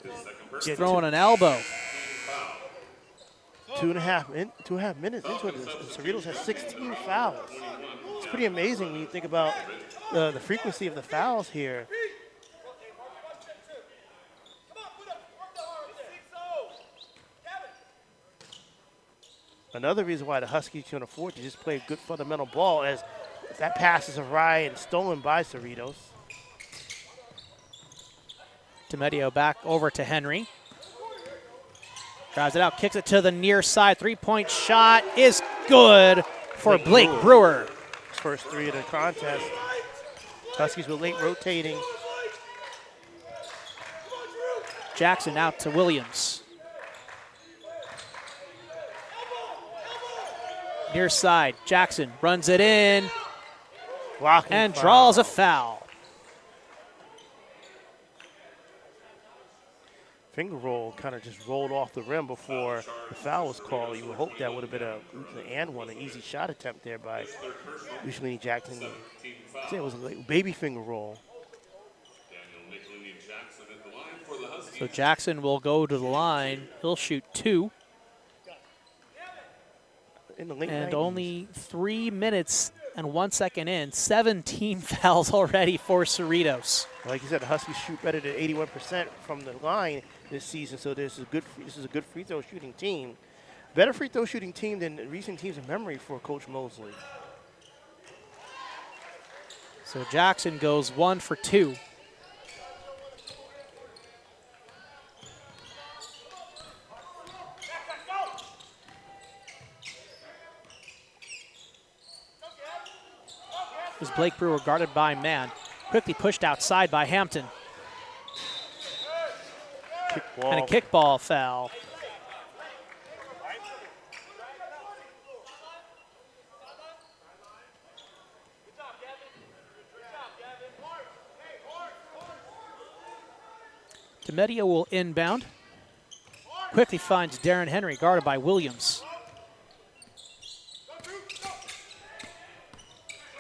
His second personal. Get Throwing an elbow. 2.5 minutes into it, the Cerritos has 16 fouls. It's pretty amazing when you think about the frequency of the fouls here. Another reason why the Huskies can afford to just play good fundamental ball, as that pass is awry and stolen by Cerritos. DeMedio back over to Henry. Drives it out, kicks it to the near side. 3-point shot is good for Blake Brewer. His first 3 of the contest. Huskies were late rotating. Jackson out to Williams. Near side, Jackson runs it in Blocking and foul. draws a foul. Finger roll kind of just rolled off the rim before the foul was called. You would hope that would have been an easy shot attempt there by Mussolini Jackson. I'd say it was a baby finger roll. So Jackson will go to the line. He'll shoot 2. In the late And 90s. only 3 minutes and 1 second in, 17 fouls already for Cerritos. Like you said, the Huskies shoot better than 81% from the line this season, so this is a good free throw shooting team. Better free throw shooting team than recent teams in memory for Coach Mosley. So Jackson goes 1 for 2. Was Blake Brewer guarded by man. Quickly pushed outside by Hampton. Kickball. And a kickball foul. DeMedio will inbound. Quickly finds Darren Henry, guarded by Williams.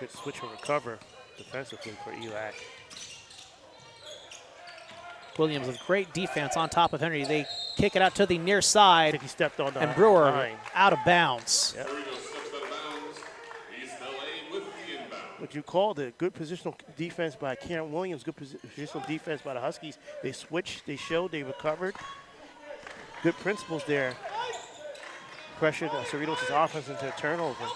Good switch and recover defensively for ELAC. Williams with great defense on top of Henry. They kick it out to the near I side, think he stepped on the and Brewer line. out of bounds. Yep. Cerritos steps out of bounds. East LA with the inbound. What you called it, good positional defense by Karen Williams, good positional defense by the Huskies. They switched, they showed, they recovered. Good principles there. Pressured Cerritos' offense into a turnover.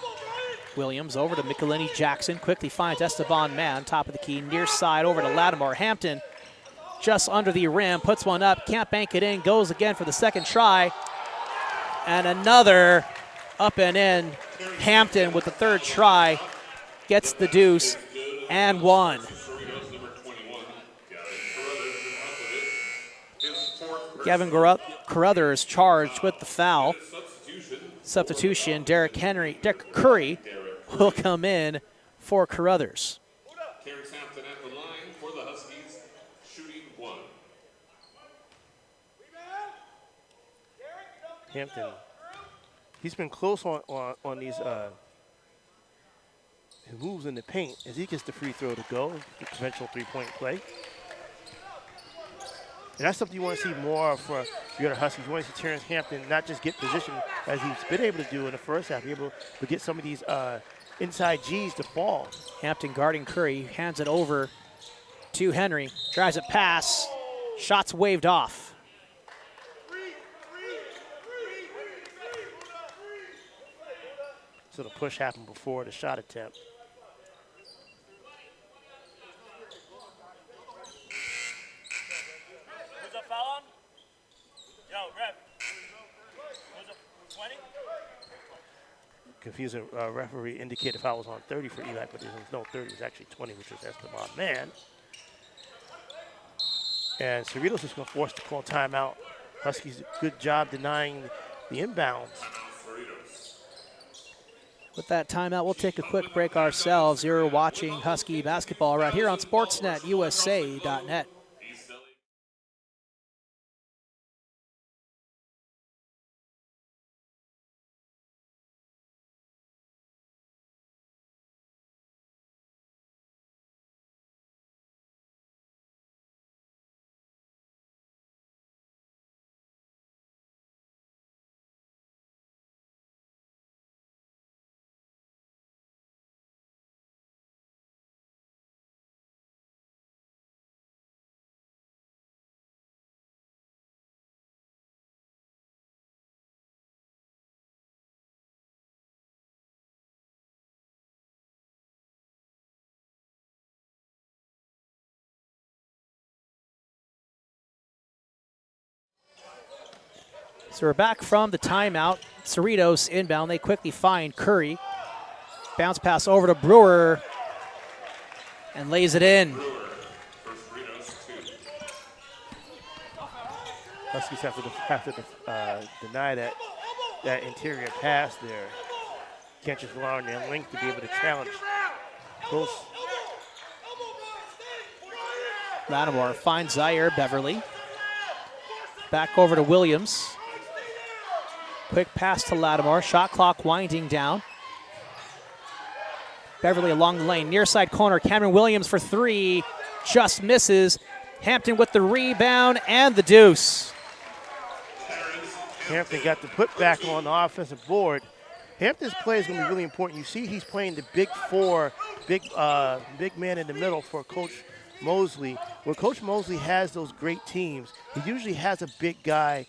Williams over to Michelini Jackson. Quickly finds Esteban Mann, top of the key, near side over to Lattimore. Hampton just under the rim, puts one up, can't bank it in, goes again for the second try. And another up and in. Hampton with the third try gets the deuce and 1. Cerritos number 21, Gavin Carruthers charged with the foul. Substitution, Derek Curry will come in for Carruthers. Terrence Hampton at the line for the Huskies, shooting 1. Hampton, he's been close on these his moves in the paint as he gets the free throw to go, the conventional three-point play. And that's something you want to see more of for the other Huskies. You want to see Terrence Hampton not just get position as he's been able to do in the first half, be able to get some of these inside G's to fall. Hampton guarding Curry, hands it over to Henry, drives it past, shots waved off. So the push happened before the shot attempt. Who's a foul on? Yo, ref. Who's a 20? confusing referee indicated foul was on 30 for ELAC, but there was no 30. It was actually 20, which was Esteban man. And Cerritos is going to force to call timeout. Huskies, good job denying the inbounds. With that timeout, we'll take a quick break ourselves. You're watching Husky basketball right here on SportsNetUSA.net. So we're back from the timeout. Cerritos inbound. They quickly find Curry. Bounce pass over to Brewer and lays it in. Huskies have to deny that interior pass there. Can't just rely on their length to be able to challenge. Close. Lattimore finds Zaire Beverly. Back over to Williams. Quick pass to Lattimore. Shot clock winding down. Beverly along the lane. Near side corner. Cameron Williams for three. Just misses. Hampton with the rebound and the deuce. Hampton got the putback on the offensive board. Hampton's play is going to be really important. You see he's playing the big four, big man in the middle for Coach Mosley. When Coach Mosley has those great teams, he usually has a big guy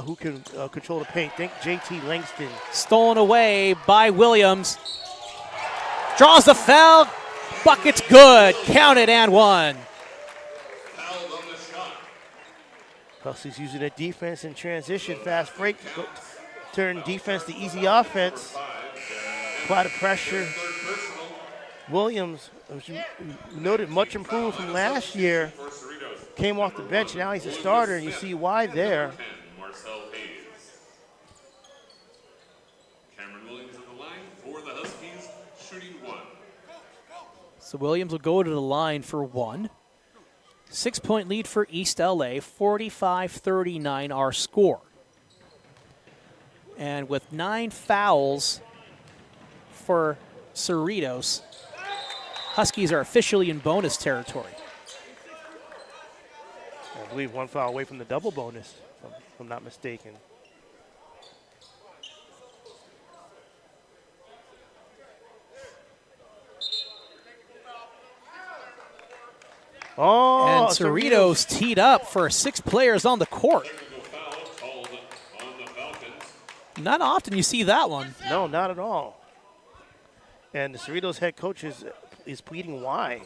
who can control the paint. Think JT Langston. Stolen away by Williams. Draws the foul. Bucket's good. Counted and one. Huskies using their defense in transition, fast break, turn defense to easy offense. Quite a pressure. Williams, as you noted, much improved from last year. Came off the bench, now he's a starter, and you see why there. Cameron Williams at the line for the Huskies, shooting one. So Williams will go to the line for one. 6-point lead for East LA, 45-39 our score. And with 9 fouls for Cerritos, Huskies are officially in bonus territory. I believe one foul away from the double bonus, if I'm not mistaken. Oh, and Cerritos teed up for 6 players on the court. Not often you see that one. No, not at all. And the Cerritos head coach is pleading why.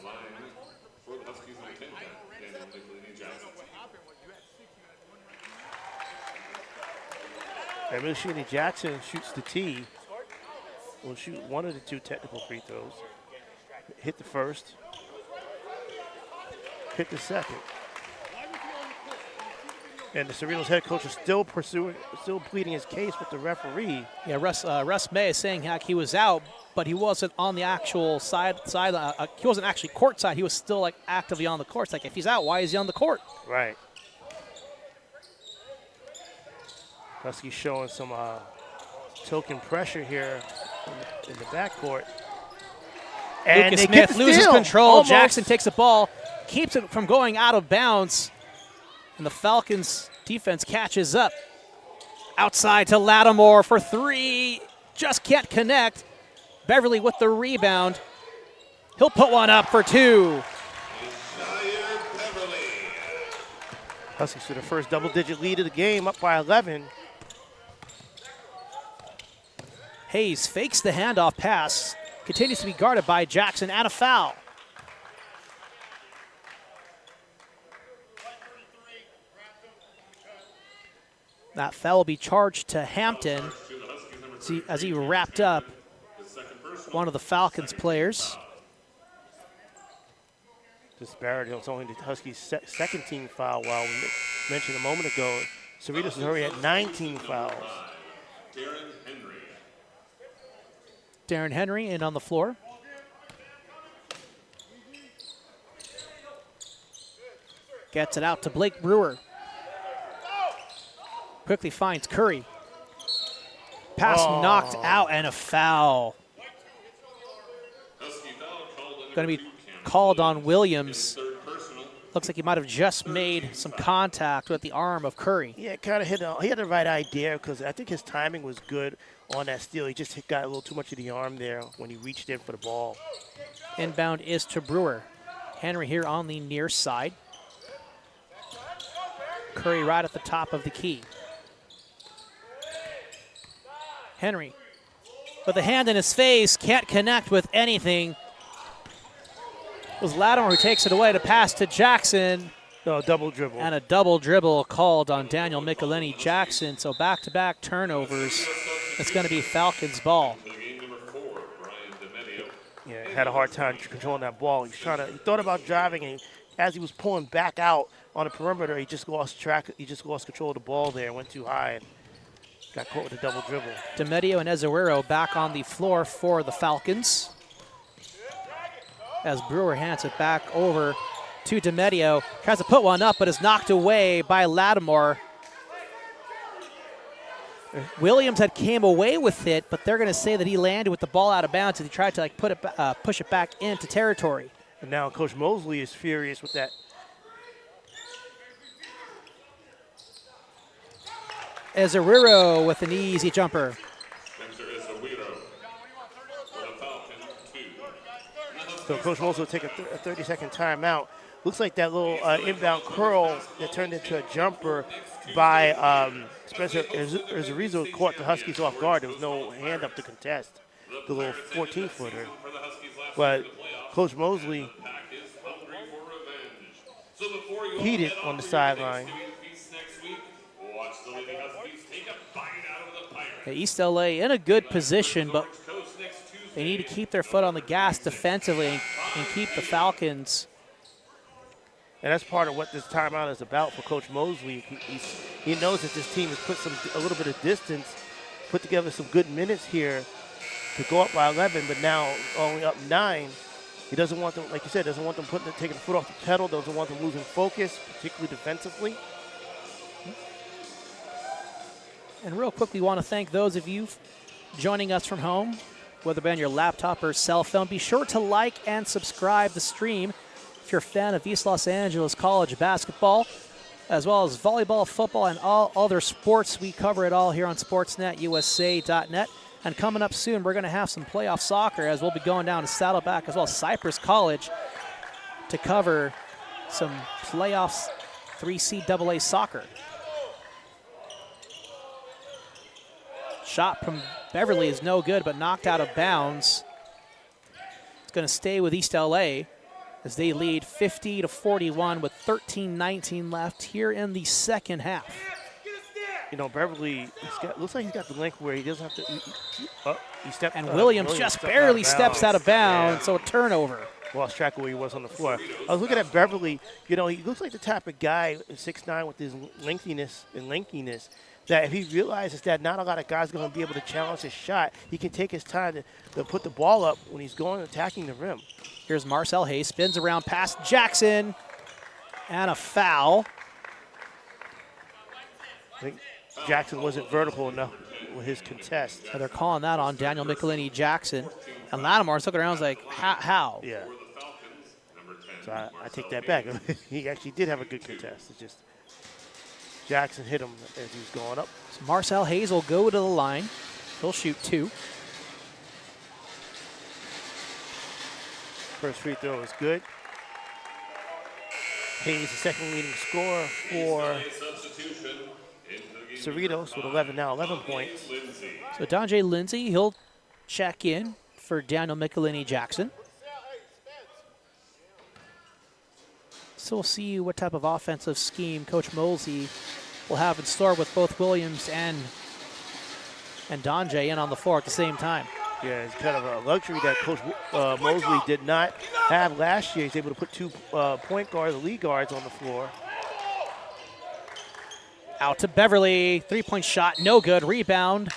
And Milshini Jackson shoots the tee. Will shoot one of the 2 technical free throws. Hit the first. Hit the second. And the Cerritos head coach is still pleading his case with the referee. Yeah, Russ May is saying heck, he was out, but he wasn't on the actual side. He wasn't actually courtside. He was still like actively on the court. It's like if he's out, why is he on the court? Right. Huskies showing some token pressure here in the backcourt. And Lucas they Smith get the loses steal. control. Almost. Jackson takes the ball, keeps it from going out of bounds, and the Falcons defense catches up. Outside to Lattimore for 3. Just can't connect. Beverly with the rebound. He'll put one up for 2. Huskies for the first double-digit lead of the game, up by 11. Hayes fakes the handoff pass. Continues to be guarded by Jackson and a foul. That foul will be charged to Hampton as he wrapped up one of the Falcons players. Disparity. It's only the Huskies' second team foul, while we mentioned a moment ago, Cerritos is already at 19 fouls. Darren Henry in on the floor. Gets it out to Blake Brewer. Quickly finds Curry. Pass knocked out and a foul. Going to be called on Williams. Looks like he might have just made some contact with the arm of Curry. Yeah, kind of he had the right idea because I think his timing was good on that steal. He just got a little too much of the arm there when he reached in for the ball. Inbound is to Brewer. Henry here on the near side. Curry right at the top of the key. Henry with a hand in his face, can't connect with anything. It was Lattimore who takes it away to pass to Jackson. No, double dribble. And a double dribble called on Daniel Michelini Jackson. So back-to-back turnovers. It's going to be Falcons ball. Yeah, had a hard time controlling that ball. He thought about driving, and as he was pulling back out on the perimeter, he just lost track. He just lost control of the ball there, went too high, and got caught with a double dribble. DeMedio and Ezeguero back on the floor for the Falcons. As Brewer hands it back over to DeMedio. Tries to put one up, but is knocked away by Lattimore. Williams had came away with it, but they're going to say that he landed with the ball out of bounds as he tried to push it back into territory. And now Coach Mosley is furious with that. Ezeguero with an easy jumper. So Coach Mosley will take a 30-second timeout. Looks like that little inbound curl that turned into a jumper by Spencer Cerritos caught the Huskies off guard. There was no hand up to contest the little 14-footer. But Coach Mosley heated on the sideline. East LA in a good position, but they need to keep their foot on the gas defensively and keep the Falcons. And that's part of what this timeout is about for Coach Mosley. He knows that this team has put a little bit of distance, put together some good minutes here to go up by 11, but now only up 9. He doesn't want them, like you said, doesn't want them taking the foot off the pedal, doesn't want them losing focus, particularly defensively. And real quick, we want to thank those of you joining us from home, whether it be on your laptop or cell phone. Be sure to like and subscribe the stream if you're a fan of East Los Angeles College basketball, as well as volleyball, football, and all other sports. We cover it all here on SportsNetUSA.net. And coming up soon, we're going to have some playoff soccer as we'll be going down to Saddleback as well as Cypress College to cover some playoffs 3C soccer. Shot from Beverly is no good, but knocked out of bounds. It's going to stay with East LA as they lead 50-41 with 13:19 left here in the second half. You know, Beverly looks like he's got the length where he doesn't have to. He stepped. And Williams just barely steps out of bounds, so a turnover. Lost track of where he was on the floor. I was looking at Beverly. You know, he looks like the type of guy, 6'9", with his lengthiness and lankiness, that if he realizes that not a lot of guys are going to be able to challenge his shot, he can take his time to put the ball up when he's going attacking the rim. Here's Marcel Hayes, spins around past Jackson, and a foul. I think Jackson wasn't vertical enough with his contest. So they're calling that on Daniel Michelini Jackson. And Lattimore's looking around and was like, how? Yeah. So I take that back. He actually did have a good contest. It's just Jackson hit him as he was going up. So Marcel Hayes will go to the line. He'll shoot 2. First free throw is good. Hayes, the second leading scorer for Cerritos with 11 points. So Donjay Lindsay, he'll check in for Daniel Michelini Jackson. So we'll see what type of offensive scheme Coach Mosley will have in store with both Williams and Donjay in on the floor at the same time. Yeah, it's kind of a luxury that Coach Mosley did not have last year. He's able to put two point guards, lead guards on the floor. Out to Beverly. Three-point shot, no good. Rebound,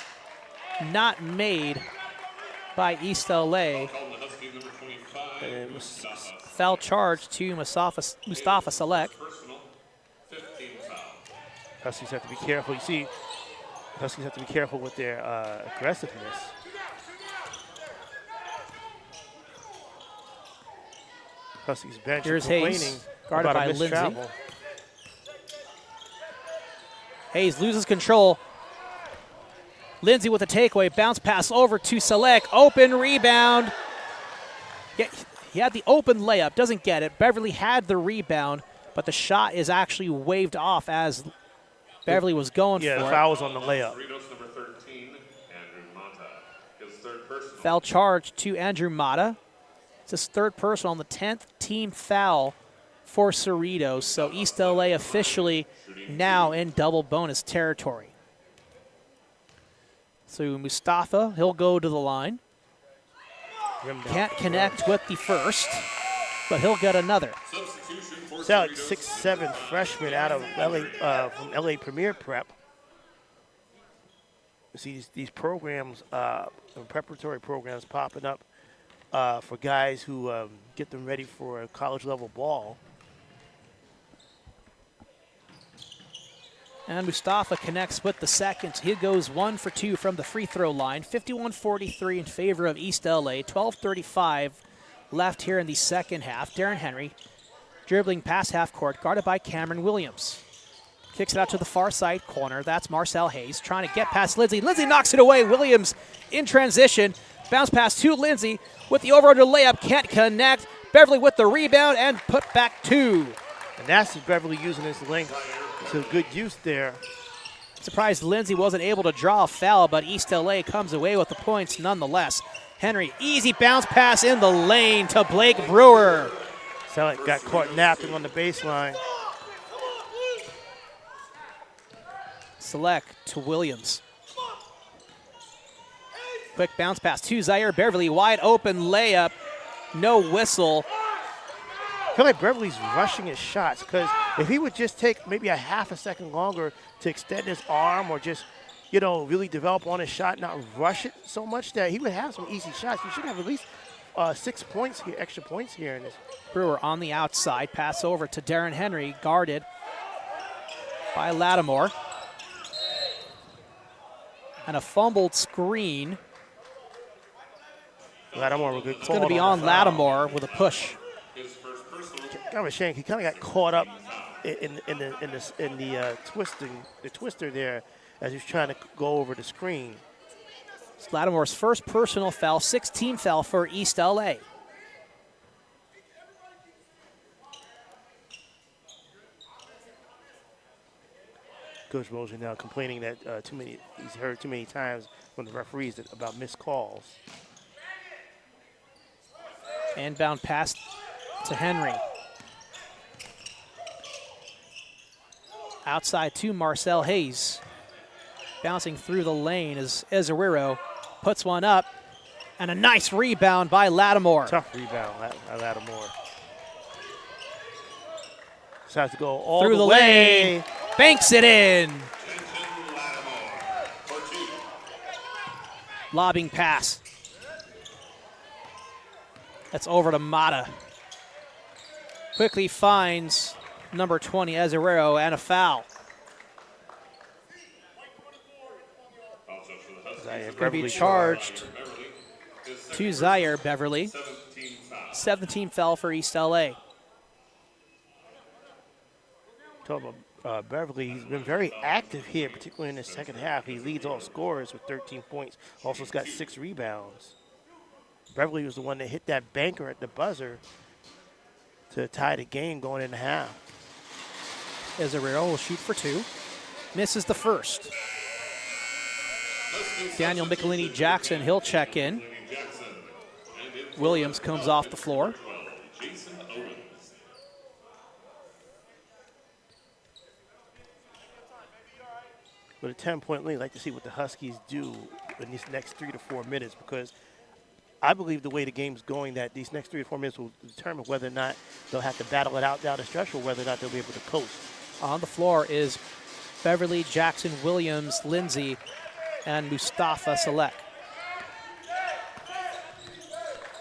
not made by East LA. And Foul charge to Mustafa Salek. Huskies have to be careful. You see, Huskies have to be careful with their aggressiveness. Huskies bench Here's complaining Haynes, guarded about by a missed Lindsay. travel. Hayes loses control. Lindsay with a takeaway. Bounce pass over to Salek. Open rebound. Yeah, he had the open layup. Doesn't get it. Beverly had the rebound, but the shot is actually waved off as Beverly was going Yeah, for the it. foul was on the layup. Cerritos number 13, Andrew Mata. His third personal. Foul charge to Andrew Mata. It's his third personal on the 10th team foul for Cerritos. So East LA officially now in double bonus territory. So Mustafa, he'll go to the line. Can't connect with the first, but he'll get another. Substitution for It's like Cerritos. 6'7" freshman out of LA from LA Premier Prep. You see these programs, preparatory programs popping up for guys who get them ready for a college level ball. And Mustafa connects with the second. He goes 1 for 2 from the free throw line. 51-43 in favor of East LA. 12:35 left here in the second half. Darren Henry dribbling past half court, guarded by Cameron Williams. Kicks it out to the far side corner. That's Marcel Hayes trying to get past Lindsay. Lindsay knocks it away. Williams in transition. Bounce pass to Lindsay with the over-under layup. Can't connect. Beverly with the rebound and put back 2. And that's Beverly using his length to good use there. Surprised Lindsay wasn't able to draw a foul, but East LA comes away with the points nonetheless. Henry, easy bounce pass in the lane to Blake Brewer. Selleck got caught napping on the baseline. Select to Williams. Quick bounce pass to Zaire Beverly. Wide open layup. No whistle. I feel like Beverly's rushing his shots because if he would just take maybe a half a second longer to extend his arm or just, really develop on his shot, not rush it so much that he would have some easy shots. He should have at least 6 points here, extra points here in this. Brewer on the outside. Pass over to Darren Henry, guarded by Lattimore. And a fumbled screen. Lattimore with a good It's going to be on Lattimore with a push. Kind of a shame. He kind of got caught up in the twister there as he was trying to go over the screen. It's Lattimore's first personal foul, 16 foul for East LA. Coach Mosley now complaining that he's heard too many times from the referees about missed calls. Inbound pass to Henry. Outside to Marcel Hayes. Bouncing through the lane as Ezeriro puts one up. And a nice rebound by Lattimore. Tough rebound by Lattimore. Decides to go all Through the way. lane. Banks it in. Lobbing pass. That's over to Mata. Quickly finds number 20, Ezeriro, and a foul. It's going to be charged to Zaire Beverly. 17 foul for East LA. Talking about Beverly, he's been very active here, particularly in the second half. He leads all scorers with 13 points. Also has got 6 rebounds. Beverly was the one that hit that banker at the buzzer to tie the game going into half. Ezeriro will shoot for 2. Misses the first. Daniel Michelini-Jackson, he'll check in. Williams comes off the floor. With a 10-point lead, I'd like to see what the Huskies do in these next 3 to 4 minutes, because I believe the way the game's going, that these next 3 to 4 minutes will determine whether or not they'll have to battle it out down the stretch or whether or not they'll be able to coast. On the floor is Beverly, Jackson, Williams, Lindsay, and Mustafa Salek.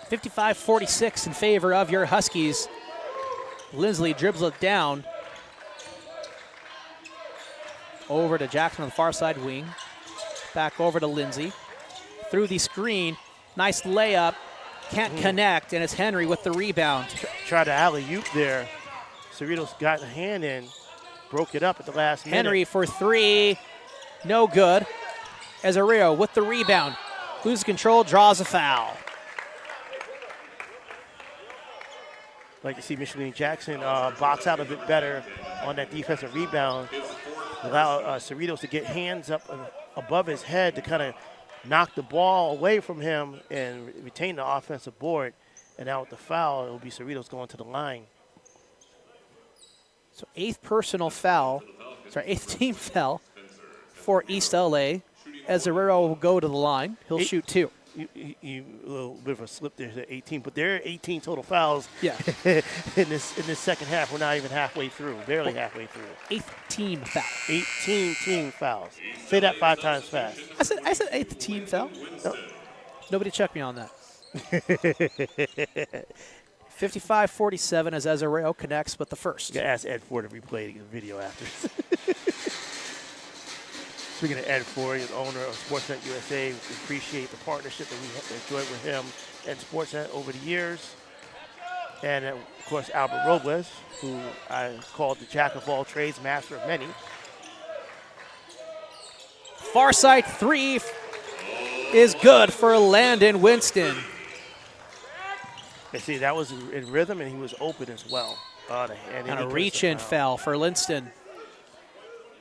55-46 in favor of your Huskies. Lindsley dribbles it down. Over to Jackson on the far side wing. Back over to Lindsay. Through the screen. Nice layup. Can't connect, and it's Henry with the rebound. Tried to alley-oop there. Cerritos got a hand in. Broke it up at the last minute. Henry for three. No good. Azario with the rebound. Loses control, draws a foul. Like to see Micheline Jackson box out a bit better on that defensive rebound. Allow Cerritos to get hands up above his head to kind of knock the ball away from him and retain the offensive board. And now with the foul, it will be Cerritos going to the line. So eighth team foul for East LA. Azario will go to the line. He'll shoot two. A little bit of a slip there to 18, but there are 18 total fouls. Yeah. in this second half. We're not even halfway through, barely halfway through. Eighth team foul. 18 team fouls. Say that 5 times fast. I said eighth team foul. No. Nobody checked me on that. 55-47 as Azario connects with the first. You got to ask Ed Ford to replay the video after. Speaking of Ed Ford, the owner of Sportsnet USA, we appreciate the partnership that we have enjoyed with him and Sportsnet over the years. And, of course, Albert Robles, who I called the jack of all trades, master of many. Far side three is good for Landon Winston. And see, that was in rhythm, and he was open as well. And a reach-in foul for Linston.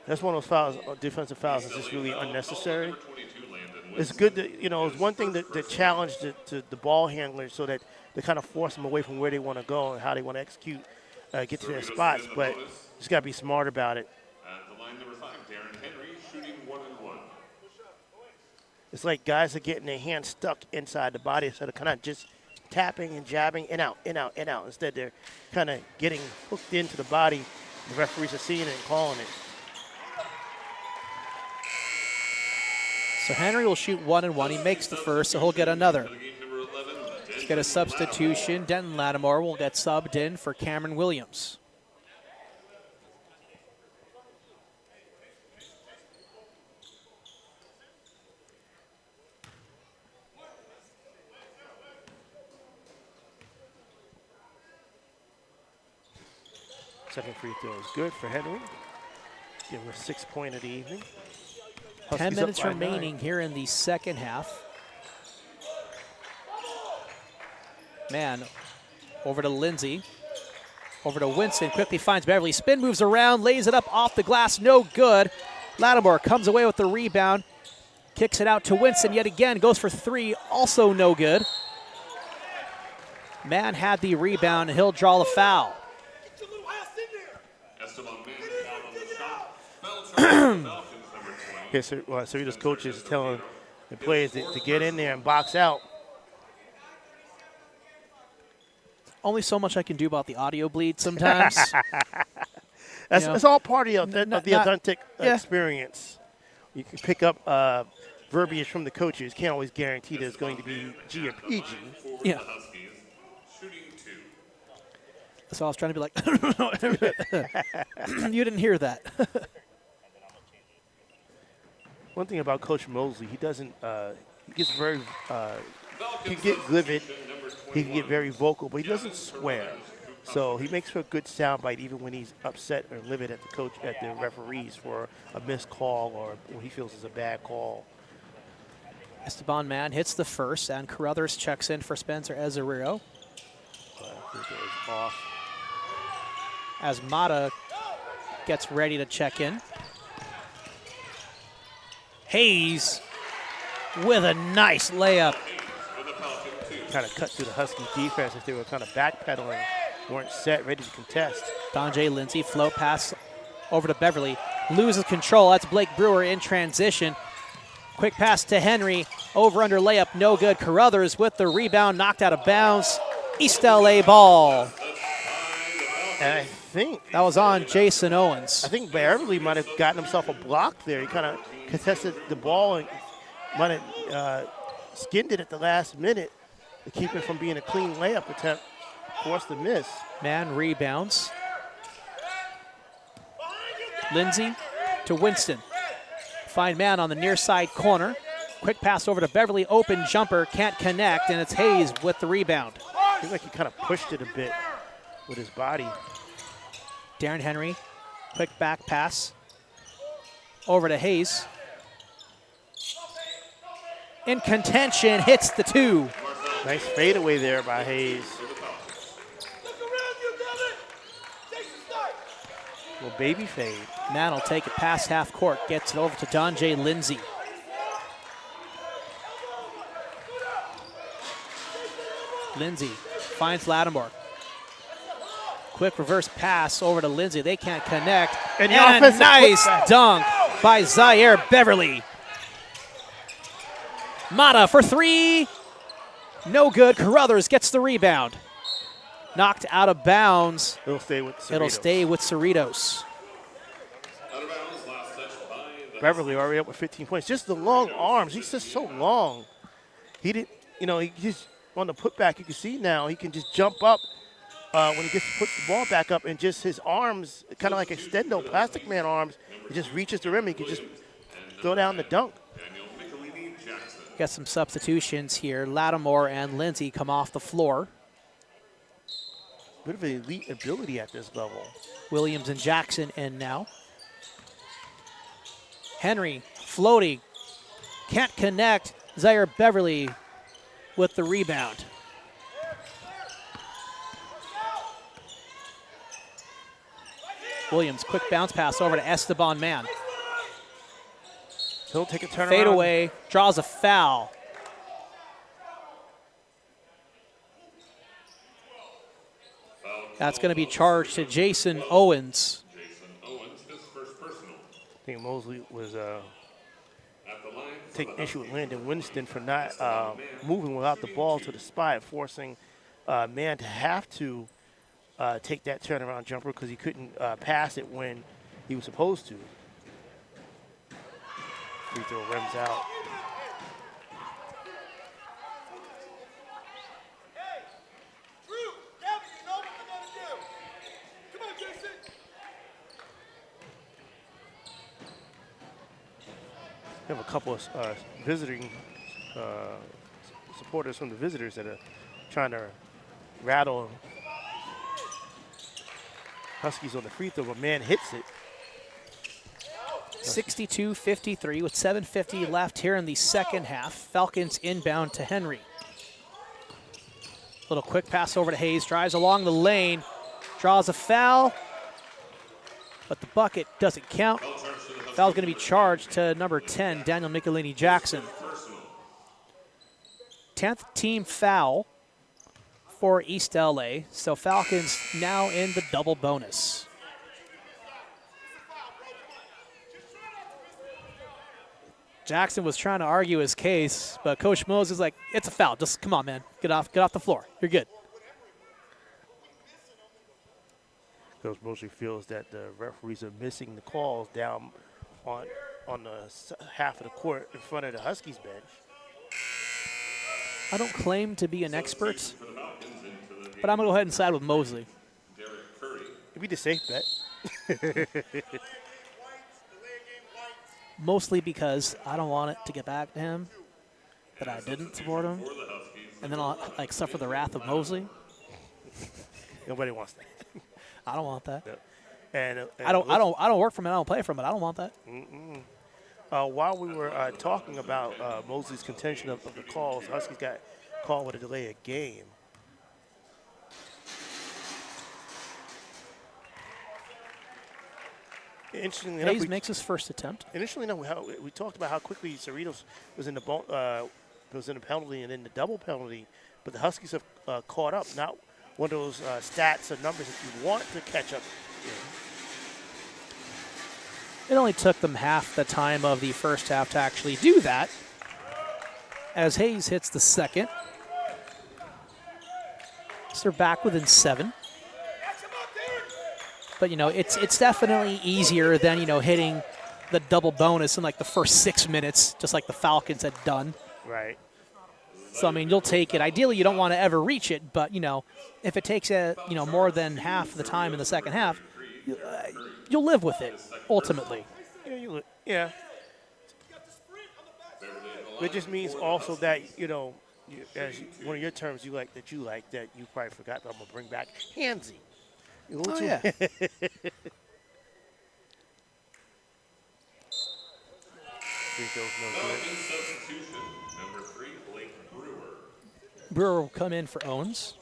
That's one of those fouls, defensive fouls, that's just really unnecessary. It's good that, it's one thing to challenge the ball handlers so that they kind of force them away from where they want to go and how they want to execute, get to their spots, but just got to be smart about it. At the line number 5, Darren Henry shooting 1-1. It's like guys are getting their hands stuck inside the body instead of kind of just tapping and jabbing in, out, in, out, in, out. Instead, they're kind of getting hooked into the body. The referees are seeing it and calling it. So Henry will shoot 1-1. He makes the first, so he'll get another. Let's get a substitution. Denton Lattimore will get subbed in for Cameron Williams. Second free throw is good for Henry. Give him a 6-point of the evening. 10 minutes remaining here in the second half. Man, over to Lindsay. Over to Winston, quickly finds Beverly. Spin moves around, lays it up off the glass, no good. Lattimore comes away with the rebound. Kicks it out to Winston yet again, goes for three, also no good. Mann had the rebound, and he'll draw the foul. Okay, Cerritos coach is telling the players to get in there and box out. Only so much I can do about the audio bleed sometimes. It's all part of the authentic experience. You can pick up verbiage from the coaches. Can't always guarantee that it's going to be G or PG. Yeah. So I was trying to be like, you didn't hear that. One thing about Coach Mosley, he doesn't, he gets very, he can get livid, he can get very vocal, but he doesn't swear. So he makes for a good soundbite even when he's upset or livid at the referees for a missed call or what he feels is a bad call. Esteban Mann hits the first, and Carruthers checks in for Spencer Azario. Off. As Mata gets ready to check in. Hayes with a nice layup. Kind of cut through the Husky defense as they were kind of backpedaling, weren't set, ready to contest. Donjay Lindsay, float pass over to Beverly. Loses control. That's Blake Brewer in transition. Quick pass to Henry. Over under layup, no good. Carruthers with the rebound, knocked out of bounds. East LA ball. And I think That was on Jason Owens. I think Beverly might have gotten himself a block there. He kind of contested the ball and might have skinned it at the last minute to keep it from being a clean layup attempt. Forced the miss. Man rebounds. Lindsay to Winston. Fine man on the near side corner. Quick pass over to Beverly. Open jumper. Can't connect, and it's Hayes with the rebound. Seems like he kind of pushed it a bit with his body. Darren Henry. Quick back pass. Over to Hayes. In contention. Hits the two. Nice fadeaway there by Hayes. Little baby fade. Man will take it past half court. Gets it over to Donjay Lindsay. Lindsay finds Lattimore. Quick reverse pass over to Lindsay. They can't connect. And a nice dunk by Zaire Beverly. Mata for three. No good. Carruthers gets the rebound. Knocked out of bounds. It'll stay with Cerritos. It'll stay with Cerritos. Beverly already up with 15 points. Just the long arms. He's just so long. He didn't, he just on the putback. You can see now he can just jump up when he puts the ball back up, and just his arms, kind of like extendo, Plastic Man arms. He just reaches the rim. He can just throw down the dunk. Got some substitutions here. Lattimore and Lindsay come off the floor. Bit of an elite ability at this level. Williams and Jackson in now. Henry floating. Can't connect. Zaire Beverly with the rebound. Williams, quick bounce pass over to Esteban Man. He'll take a turnaround. Fade away, draws a foul. That's going to be charged to Jason Owens. I think Mosley was taking issue with Landon Winston for not moving without the ball to the spot, forcing Man to have to take that turnaround jumper because he couldn't pass it when he was supposed to. Free throw rims out. We have a couple of visiting supporters from the visitors that are trying to rattle Huskies on the free throw, but Man hits it. 62-53 with 7:50 left here in the second half. Falcons inbound to Henry. Little quick pass over to Hayes, drives along the lane, draws a foul, but the bucket doesn't count. Foul's going to be charged to number 10, Daniel Michelini Jackson. 10th team foul for East LA, so Falcons now in the double bonus. Jackson was trying to argue his case, but Coach Mose is like, it's a foul. Just come on, man. Get off the floor. You're good. Coach Mosley feels that the referees are missing the calls down on the half of the court in front of the Huskies bench. I don't claim to be an expert, but I'm going to go ahead and side with Mosley. It'd be the safe bet. Mostly because I don't want it to get back to him that I didn't support him, and then I'll suffer the wrath of Mosley. Nobody wants that. I don't want that. Yep. And I don't work from it. I don't play from it. I don't want that. While we were talking about Mosley's contention of the calls, Huskies got called with a delay of game. Interestingly enough, Hayes makes his first attempt. Initially, we talked about how quickly Cerritos was in the penalty and in the double penalty, but the Huskies have caught up. Not one of those stats or numbers that you want to catch up in. It only took them half the time of the first half to actually do that, as Hayes hits the second. So they're back within 7. But, it's definitely easier than, hitting the double bonus in like the first 6 minutes, just like the Falcons had done. Right. So, you'll take it. Ideally, you don't want to ever reach it, but, if it takes, more than half the time in the second half, you'll live with it, ultimately. Yeah. It just means also that, as one of your terms you like that you probably forgot, but I'm going to bring back handsy. Oh, yeah. Substitution, number 3, Blake Brewer. Brewer will come in for Owens.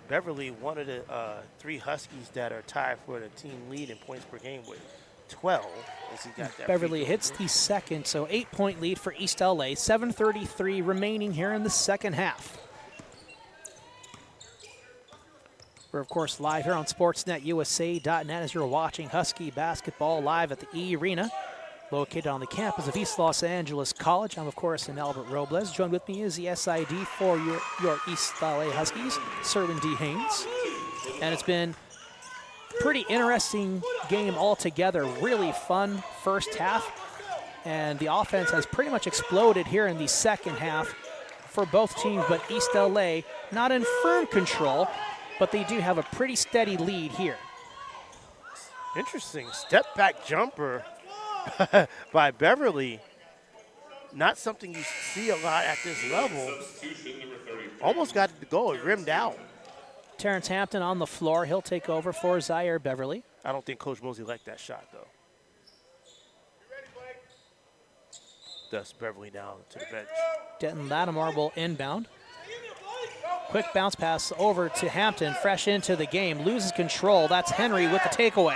Beverly, one of the 3 Huskies that are tied for the team lead in points per game with 12. As he got that Beverly hits the second, so 8-point lead for East LA. 7:33 remaining here in the second half. We're, of course, live here on SportsNetUSA.net as you're watching Husky basketball live at the E-Rena, located on the campus of East Los Angeles College. I'm, of course, Albert Robles. Joined with me is the SID for your East LA Huskies, Cerwin D. Haynes. And it's been a pretty interesting game altogether. Really fun first half. And the offense has pretty much exploded here in the second half for both teams, but East LA not in firm control, but they do have a pretty steady lead here. Interesting step-back jumper by Beverly. Not something you see a lot at this level. Almost got it to go. It rimmed out. Terrence Hampton on the floor. He'll take over for Zaire Beverly. I don't think Coach Mosley liked that shot, though. Thus, Beverly down to the bench. Denton Lattimore will inbound. Quick bounce pass over to Hampton, fresh into the game. Loses control. That's Henry with the takeaway.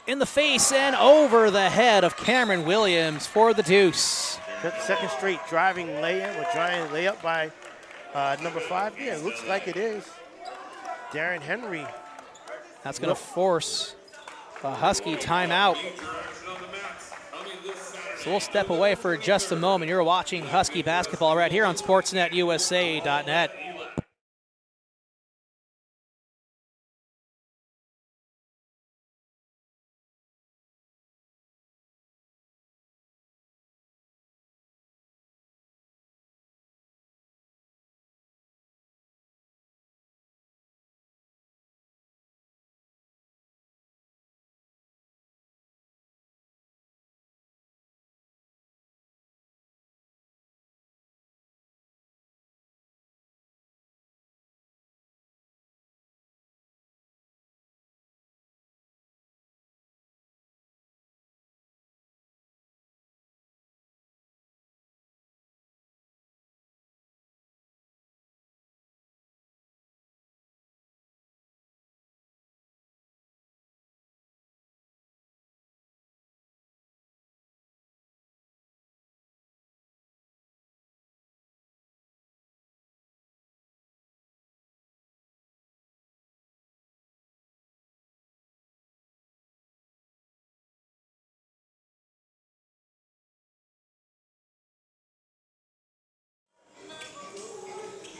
In the face and over the head of Cameron Williams for the deuce. Second straight driving layup by number 5. Yeah, it looks like it is. Darren Henry. That's going to force a Husky timeout. So we'll step away for just a moment. You're watching Husky basketball right here on SportsNetUSA.net.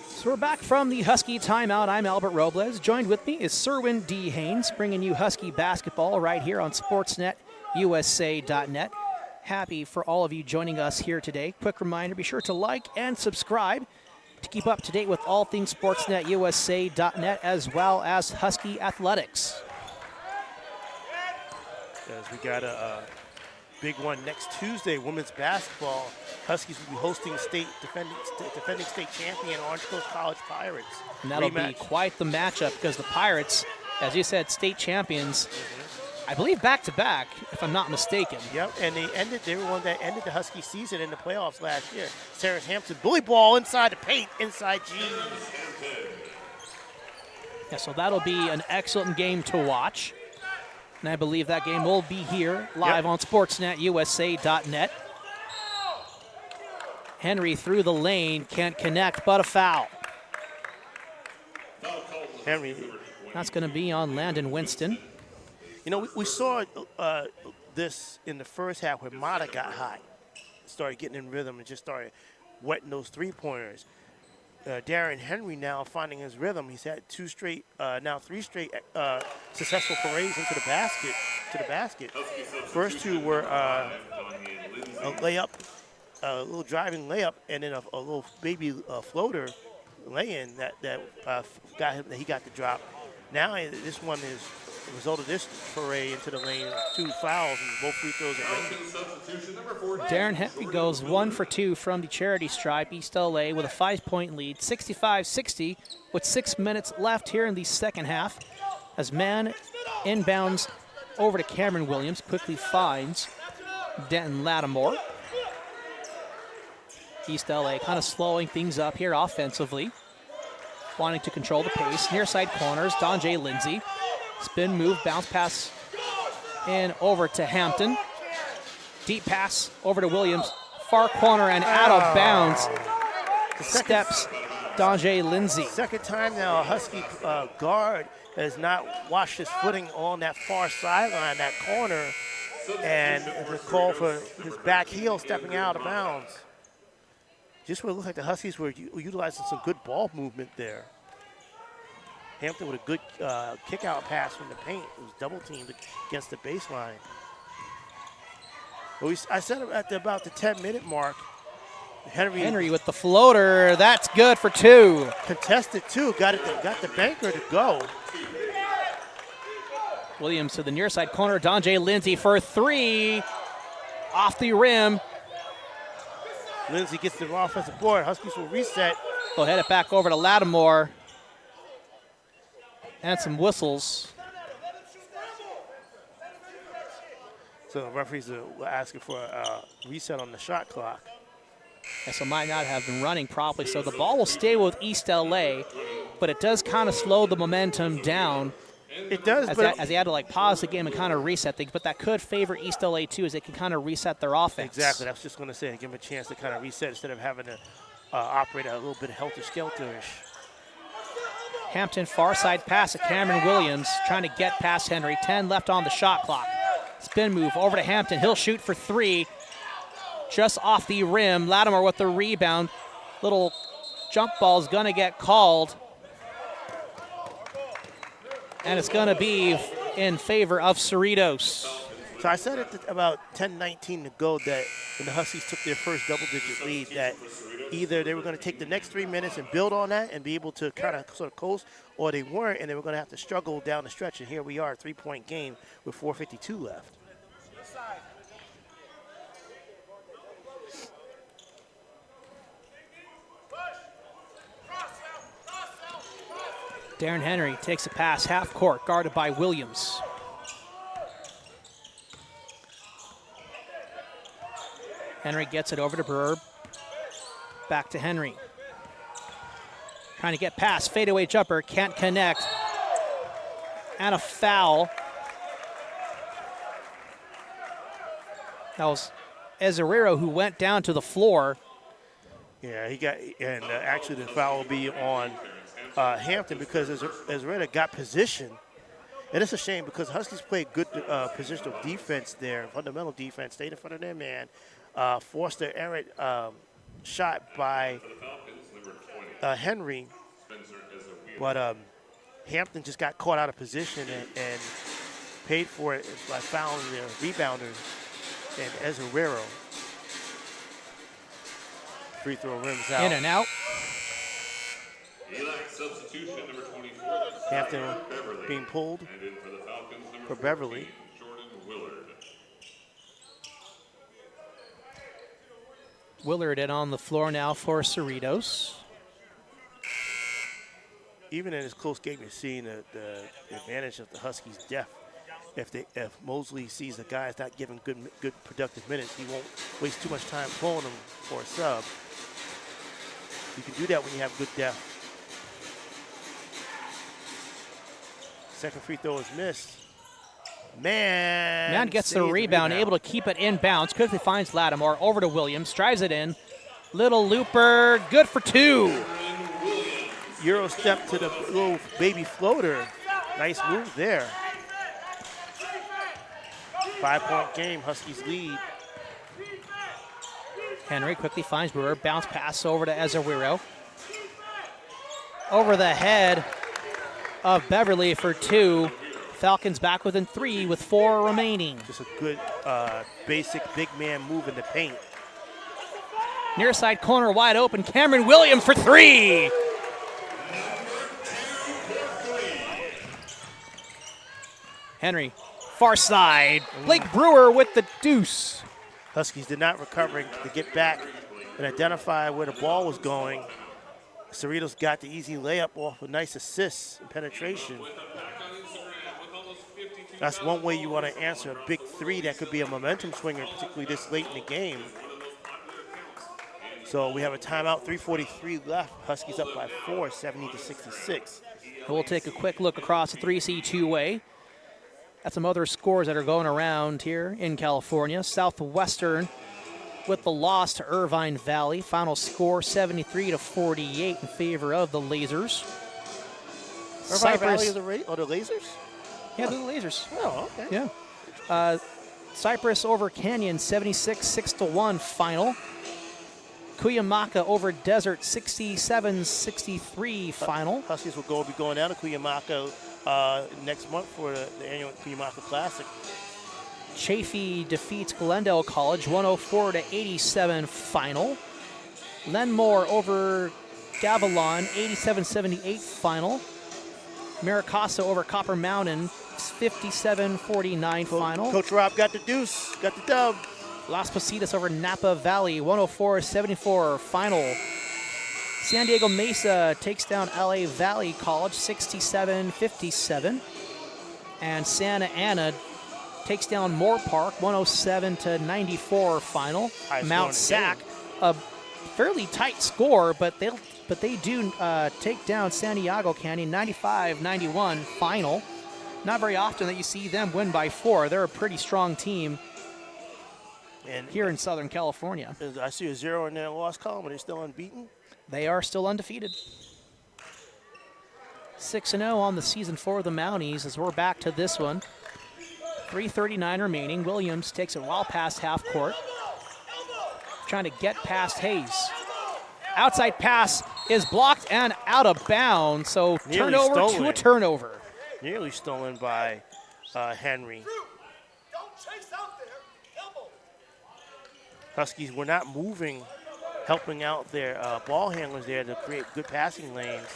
So we're back from the Husky timeout. I'm Albert Robles. Joined with me is Cerwin D. Haynes, bringing you Husky basketball right here on SportsNetUSA.net. Happy for all of you joining us here today. Quick reminder, be sure to like and subscribe to keep up to date with all things SportsNetUSA.net as well as Husky athletics. As we got a big one next Tuesday, women's basketball. Huskies will be hosting defending state champion Orange Coast College Pirates. And that'll be quite the matchup because the Pirates, as you said, state champions, I believe back-to-back, if I'm not mistaken. Yep, and they were one that ended the Husky season in the playoffs last year. Terrence Hampton, bully ball inside the paint, inside G. Yeah, so that'll be an excellent game to watch. And I believe that game will be here live on SportsNetUSA.net. Henry through the lane, can't connect, but a foul. Henry. That's going to be on Landon Winston. You know, we saw this in the first half where Mata got hot, started getting in rhythm and just started wetting those three-pointers. Darren Henry now finding his rhythm. He's had now three straight successful parades into the basket. First two were a layup, a little driving layup, and then a little baby floater lay-in that he got the drop. Now this one is the result of this foray into the lane. 2 fouls and both free throws are made. Darren Henry goes 1 for 2 from the charity stripe. East LA with a 5-point lead, 65-60, with 6 minutes left here in the second half. As man inbounds over to Cameron Williams, quickly finds Denton Lattimore. East LA kind of slowing things up here offensively, wanting to control the pace. Near side corners, Donjay Lindsay. Spin move, bounce pass in over to Hampton. Deep pass over to Williams. Far corner and out of bounds. Steps Donjay Lindsay. Second time now a Husky guard has not watched his footing on that far sideline, that corner, and the call for his back heel stepping out of bounds. Just what it looked like the Huskies were utilizing some good ball movement there. Hampton with a good kick-out pass from the paint. It was double-teamed against the baseline. But I said at about the 10-minute mark, Henry with the floater. That's good for 2. Contested 2. Got the banker to go. Williams to the near side corner. Donjay Lindsay for 3. Off the rim. Lindsay gets the offensive board. Huskies will reset. They'll head it back over to Lattimore. And some whistles. So the referees are asking for a reset on the shot clock. And so might not have been running properly. So the ball will stay with East LA, but it does kind of slow the momentum down. It does, as they had to pause the game and kind of reset things. But that could favor East LA too, as they can kind of reset their offense. Exactly. I was just going to say, give them a chance to kind of reset instead of having to operate at a little bit helter-skelter-ish. Hampton far side pass to Cameron Williams, trying to get past Henry. 10 left on the shot clock. Spin move over to Hampton. He'll shoot for 3. Just off the rim. Lattimore with the rebound. Little jump ball is going to get called. And it's going to be in favor of Cerritos. So I said at about 10:19 to go that when the Huskies took their first double-digit lead, that either they were going to take the next 3 minutes and build on that and be able to kind of sort of coast, or they weren't, and they were going to have to struggle down the stretch. And here we are, 3-point game with 4:52 left. Darren Henry takes a pass half court, guarded by Williams. Henry gets it over to Brewer. Back to Henry. Trying to get past, fadeaway jumper, can't connect. And a foul. That was Ezerero who went down to the floor. Yeah, he got, and actually the foul will be on Hampton because Ezerero got position. And it's a shame because Huskies played good positional defense there, fundamental defense, stayed in front of their man, forced an errant shot by Henry, but Hampton just got caught out of position and paid for it by fouling their rebounder and Ezerero. Free throw rims out. In and out. ELAC substitution number 24. Hampton being pulled And in for the Falcons, number for Beverly. 14, Jordan Willard. Willard in on the floor now for Cerritos. Even in this close game, you're seeing the advantage of the Huskies' depth. If Mosley sees the guys not giving good productive minutes, he won't waste too much time pulling them for a sub. You can do that when you have good depth. Second free throw is missed. Man gets the rebound, able to keep it inbounds. Quickly finds Lattimore, over to Williams, drives it in. Little looper, good for 2. Euro step to the little baby floater. Nice move there. 5-point game, Huskies lead. Henry quickly finds Brewer. Bounce pass over to Ezewiro. Over the head of Beverly for 2. Falcons back within 3 with 4 remaining. Just a good basic big man move in the paint. Near side corner wide open. Cameron Williams for 3. Henry, far side. Blake Brewer with the deuce. Huskies did not recover to get back and identify where the ball was going. Cerritos got the easy layup off with nice assists and penetration. That's one way you want to answer a big 3 that could be a momentum swinger, particularly this late in the game. So we have a timeout, 3:43 left. Huskies up by 4, 70-66. We'll take a quick look across the 3C two-way at some other scores that are going around here in California. Southwestern with the loss to Irvine Valley. Final score 73-48 in favor of the Lasers. Irvine Valley or the Lasers? Yeah, the Lasers. Oh, okay. Yeah. Cypress over Canyon 76-6-1 final. Cuyamaca over Desert 67-63 final. Huskies will be going down to Cuyamaca next month for the annual Cuyamaca Classic. Chaffee defeats Glendale College 104-87 final. Lenmore over Gavilan 87-78 final. Maricasa over Copper Mountain 57-49 final. Coach Rob got the deuce, got the dub. Las Positas over Napa Valley 104-74 final. San Diego Mesa takes down LA Valley College 67-57. And Santa Ana takes down Moore Park 107-94 final. Mount Sac, a fairly tight score, but they do take down Santiago Canyon 95-91 final. Not very often that you see them win by 4. They're a pretty strong team here in Southern California. I see a 0 in their loss column. Are they still unbeaten? They are still undefeated. 6-0 on the season for the Mounties as we're back to this one. 3:39 remaining. Williams takes it well past half court. Trying to get past Hayes. Outside pass is blocked and out of bounds. So turnover to a turnover. Nearly stolen by Henry. Huskies were not moving, helping out their ball handlers there to create good passing lanes.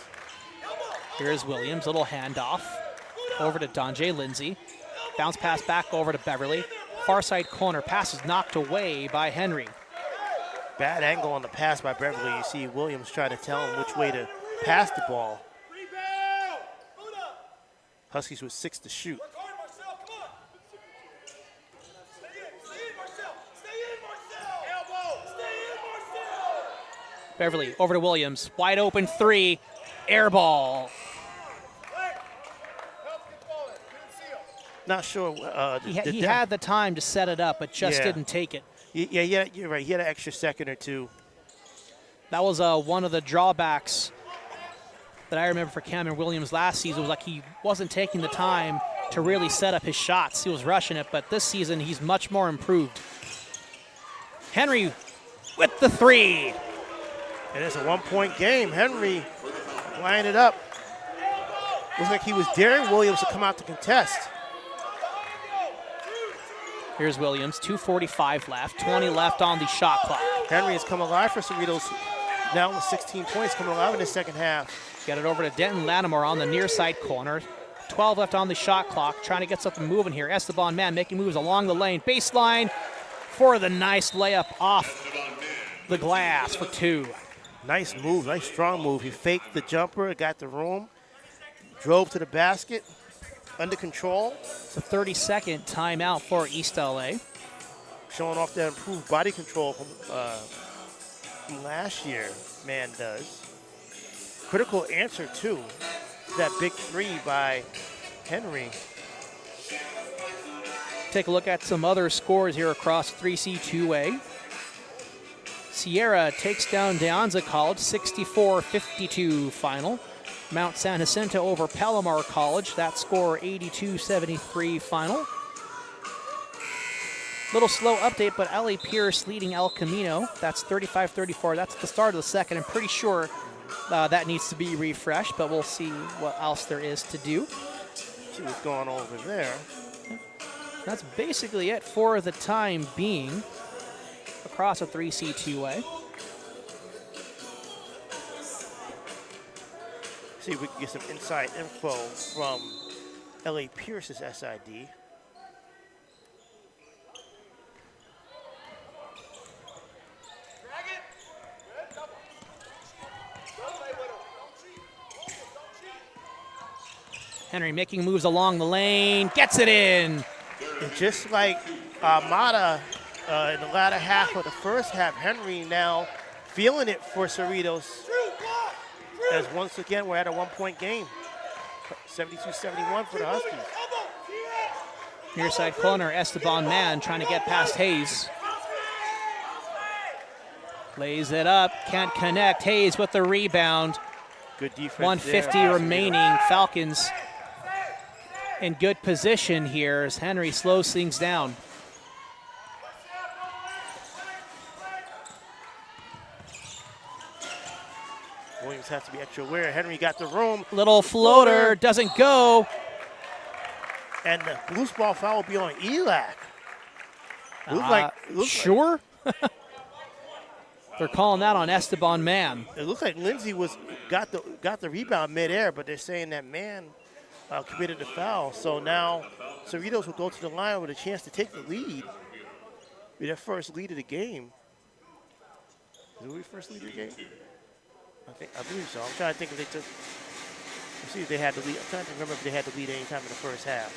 Here's Williams, little handoff over to Donjay Lindsay. Bounce pass back over to Beverly. Far side corner, pass is knocked away by Henry. Bad angle on the pass by Beverly. You see Williams trying to tell him which way to pass the ball. Huskies with 6 to shoot. Beverly over to Williams. Wide open 3. Air ball. Not sure. He had the time to set it up, but just didn't take it. Yeah, you're right. He had an extra second or two. That was one of the drawbacks that I remember for Cameron Williams last season. Was like he wasn't taking the time to really set up his shots. He was rushing it, but this season he's much more improved. Henry with the 3. And it's a 1-point game. Henry lined it up. Looks like he was daring Williams to come out to contest. Here's Williams, 2:45 left, 20 left on the shot clock. Henry has come alive for Cerritos, now with 16 points, coming alive in the second half. Get it over to Denton Lattimore on the near side corner. 12 left on the shot clock, trying to get something moving here. Esteban Man making moves along the lane. Baseline for the nice layup off the glass for 2. Nice move, nice strong move. He faked the jumper, got the room, drove to the basket, under control. It's a 30-second timeout for East LA. Showing off that improved body control from last year, Man does. Critical answer, too, to that big 3 by Henry. Take a look at some other scores here across 3C 2A. Sierra takes down De Anza College, 64-52 final. Mount San Jacinto over Palomar College. That score 82-73 final. Little slow update, but L.A. Pierce leading El Camino. That's 35-34. That's the start of the second. I'm pretty sure that needs to be refreshed, but we'll see what else there is to do. See what's going on over there. That's basically it for the time being across a 3C two-way. See if we can get some inside info from L.A. Pierce's SID. Henry making moves along the lane, gets it in. And just like Mata in the latter half of the first half, Henry now feeling it for Cerritos. As once again, we're at a one-point game. 72-71 for the Huskies. Near side corner, Esteban Mann trying to get past Hayes. Lays it up, can't connect. Hayes with the rebound. Good defense 150 there. remaining. Falcons in good position here as Henry slows things down. Williams has to be extra aware. Henry got the room. Little floater, doesn't go. And the loose ball foul will be on ELAC. Sure. They're calling that on Esteban Mann. It looks like Lindsey got the rebound midair, but they're saying that Mann committed the foul. So now Cerritos will go to the line with a chance to take the lead. Be their first lead of the game. Is it their first lead of the game? I believe so. I'm trying to think if they took. Let's see if they had the lead. I'm trying to remember if they had the lead any time in the first half.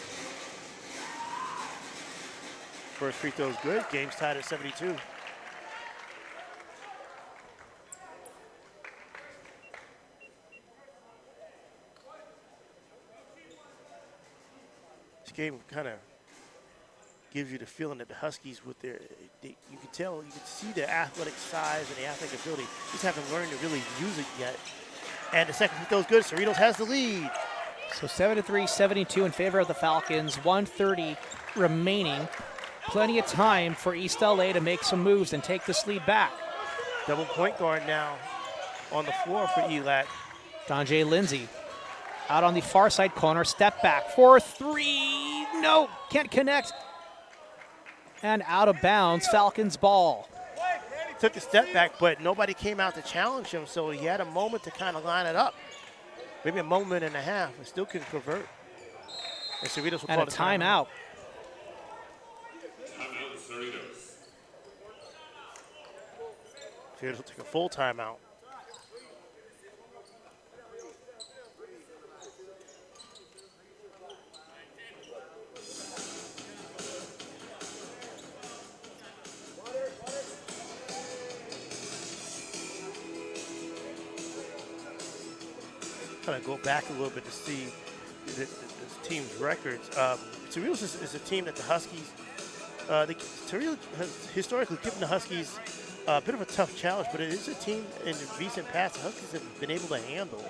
First free throw is good. Game's tied at 72. This game kind of gives you the feeling that the Huskies, with you can see their athletic size and the athletic ability, just haven't learned to really use it yet. And the second free throw is good. Cerritos has the lead. So 73-72 in favor of the Falcons. 1:30 remaining. Plenty of time for East LA to make some moves and take this lead back. Double point guard now on the floor for ELAC. Donjay Lindsay out on the far side corner. Step back for three. No, can't connect. And out of bounds, Falcons ball. Took a step back, but nobody came out to challenge him, so he had a moment to kind of line it up. Maybe a moment and a half, and still couldn't convert. And Cerritos will And call a the timeout. Cerritos will take a full timeout. Kind of go back a little bit to see this team's records. Cerritos is a team that the Huskies, Cerritos has historically given the Huskies a bit of a tough challenge, but it is a team in the recent past the Huskies have been able to handle.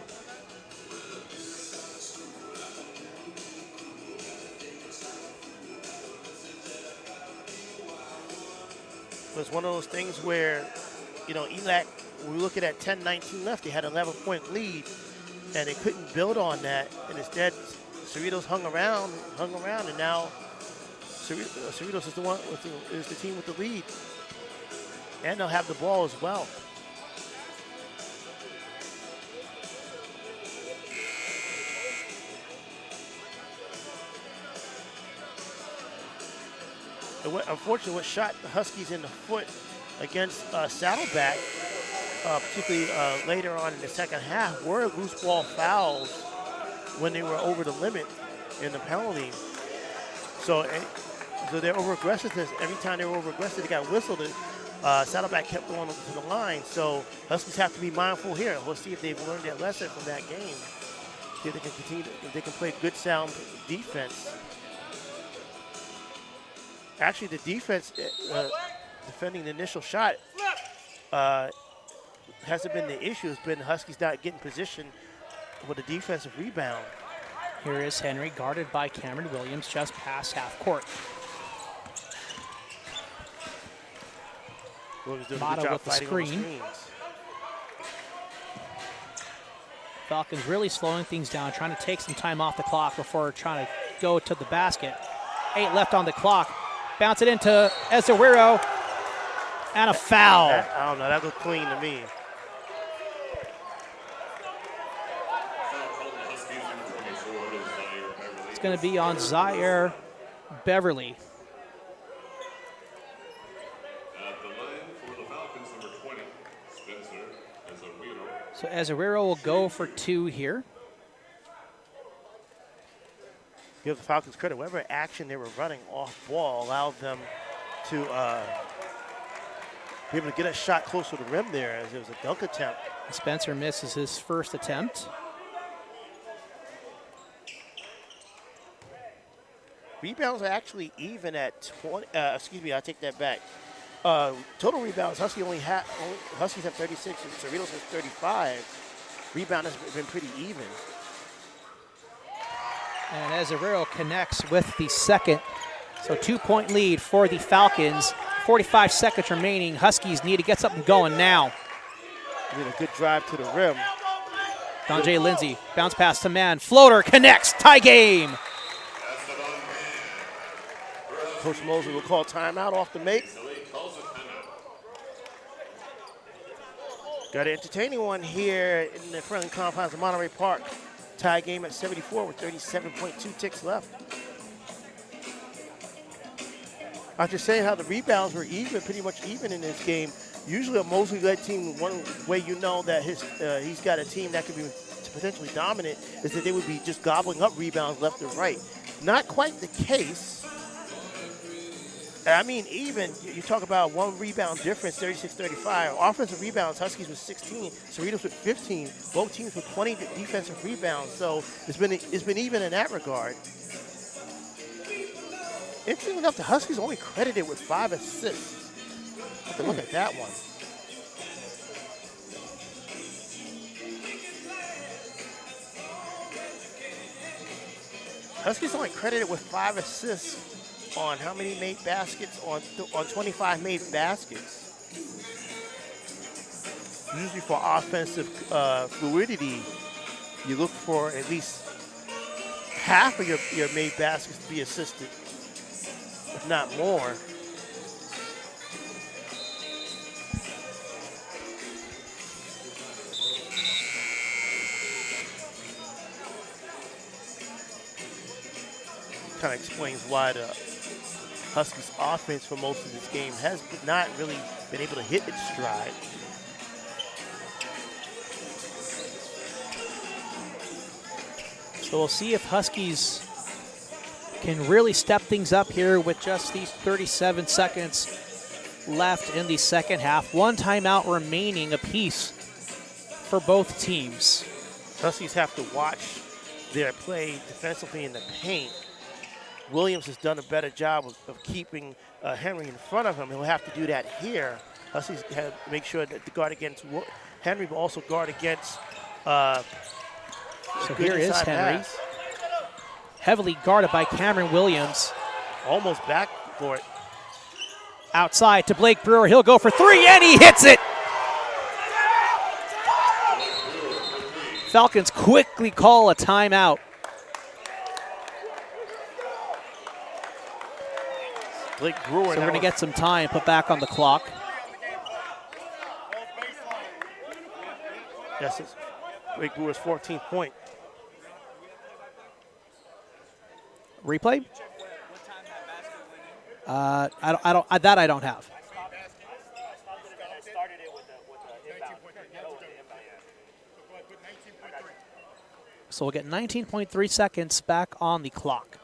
But it's one of those things where, ELAC, when we look at that 10-19 left, they had an 11-point lead, and they couldn't build on that. And instead, Cerritos hung around, and now Cerritos is the team with the lead. And they'll have the ball as well. Unfortunately, what shot the Huskies in the foot against Saddleback, particularly later on in the second half, were loose ball fouls when they were over the limit in the penalty. So their over-aggressiveness, every time they were over-aggressive, they got whistled. Saddleback kept going to the line. So Huskies have to be mindful here. We'll see if they've learned their lesson from that game. See if they can continue, if they can play good, sound defense. Actually, the defense defending the initial shot hasn't been the issue. It's been the Huskies not getting position with a defensive rebound. Here is Henry, guarded by Cameron Williams, just past half court. Williams doing a Mata good job with the fighting on the screen. screens. Falcons really slowing things down, trying to take some time off the clock before trying to go to the basket. 8 left on the clock. Bounce it into Ezewiro. And a foul. I don't know. That looked clean to me. It's going to be on Zaire Beverly. At the line for the Falcons, number 20, Spencer Ezewiro. So Ezewiro will go for 2 here. Give the Falcons credit. Whatever action they were running off ball allowed them to be able to get a shot close to the rim there, as it was a dunk attempt. Spencer misses his first attempt. Rebounds are actually even at 20. Excuse me, I take that back. Total rebounds, Huskies have 36 and Cerritos has 35. Rebound has been pretty even. And Ezewiro connects with the second. So 2-point lead for the Falcons. 45 seconds remaining. Huskies need to get something going now. Did a good drive to the rim. Donjay Lindsay, bounce pass to man. Floater connects, tie game. Coach Mosley will call timeout off the make. Got an entertaining one here in the friendly confines of Monterey Park. Tie game at 74 with 37.2 ticks left. I was just saying how the rebounds were even, pretty much even in this game. Usually a Mosley-led team, one way you know that he's got a team that could be potentially dominant is that they would be just gobbling up rebounds left and right. Not quite the case. I mean, even, you talk about 1 rebound difference, 36-35. Offensive rebounds, Huskies with 16, Cerritos with 15. Both teams with 20 defensive rebounds. So it's been even in that regard. Interesting enough, the Huskies only credited with 5 assists. Have to look at that one. Huskies only credited with 5 assists on how many made baskets? On 25 made baskets. Usually for offensive fluidity, you look for at least half of your made baskets to be assisted, if not more. Kind of explains why the Huskies offense for most of this game has not really been able to hit its stride. So we'll see if Huskies can really step things up here with just these 37 seconds left in the second half. 1 timeout remaining apiece for both teams. Huskies have to watch their play defensively in the paint. Williams has done a better job of keeping Henry in front of him. He'll have to do that here. Huskies have to make sure that the guard against Henry, but also guard against so here is Henry. Pass. Heavily guarded by Cameron Williams. Almost back for it. Outside to Blake Brewer. He'll go for 3, and he hits it. Falcons quickly call a timeout. Blake Brewer. So we're going to get some time put back on the clock. Yes, it's Blake Brewer's 14th point. Replay? I don't have. So we'll get 19.3 seconds back on the clock.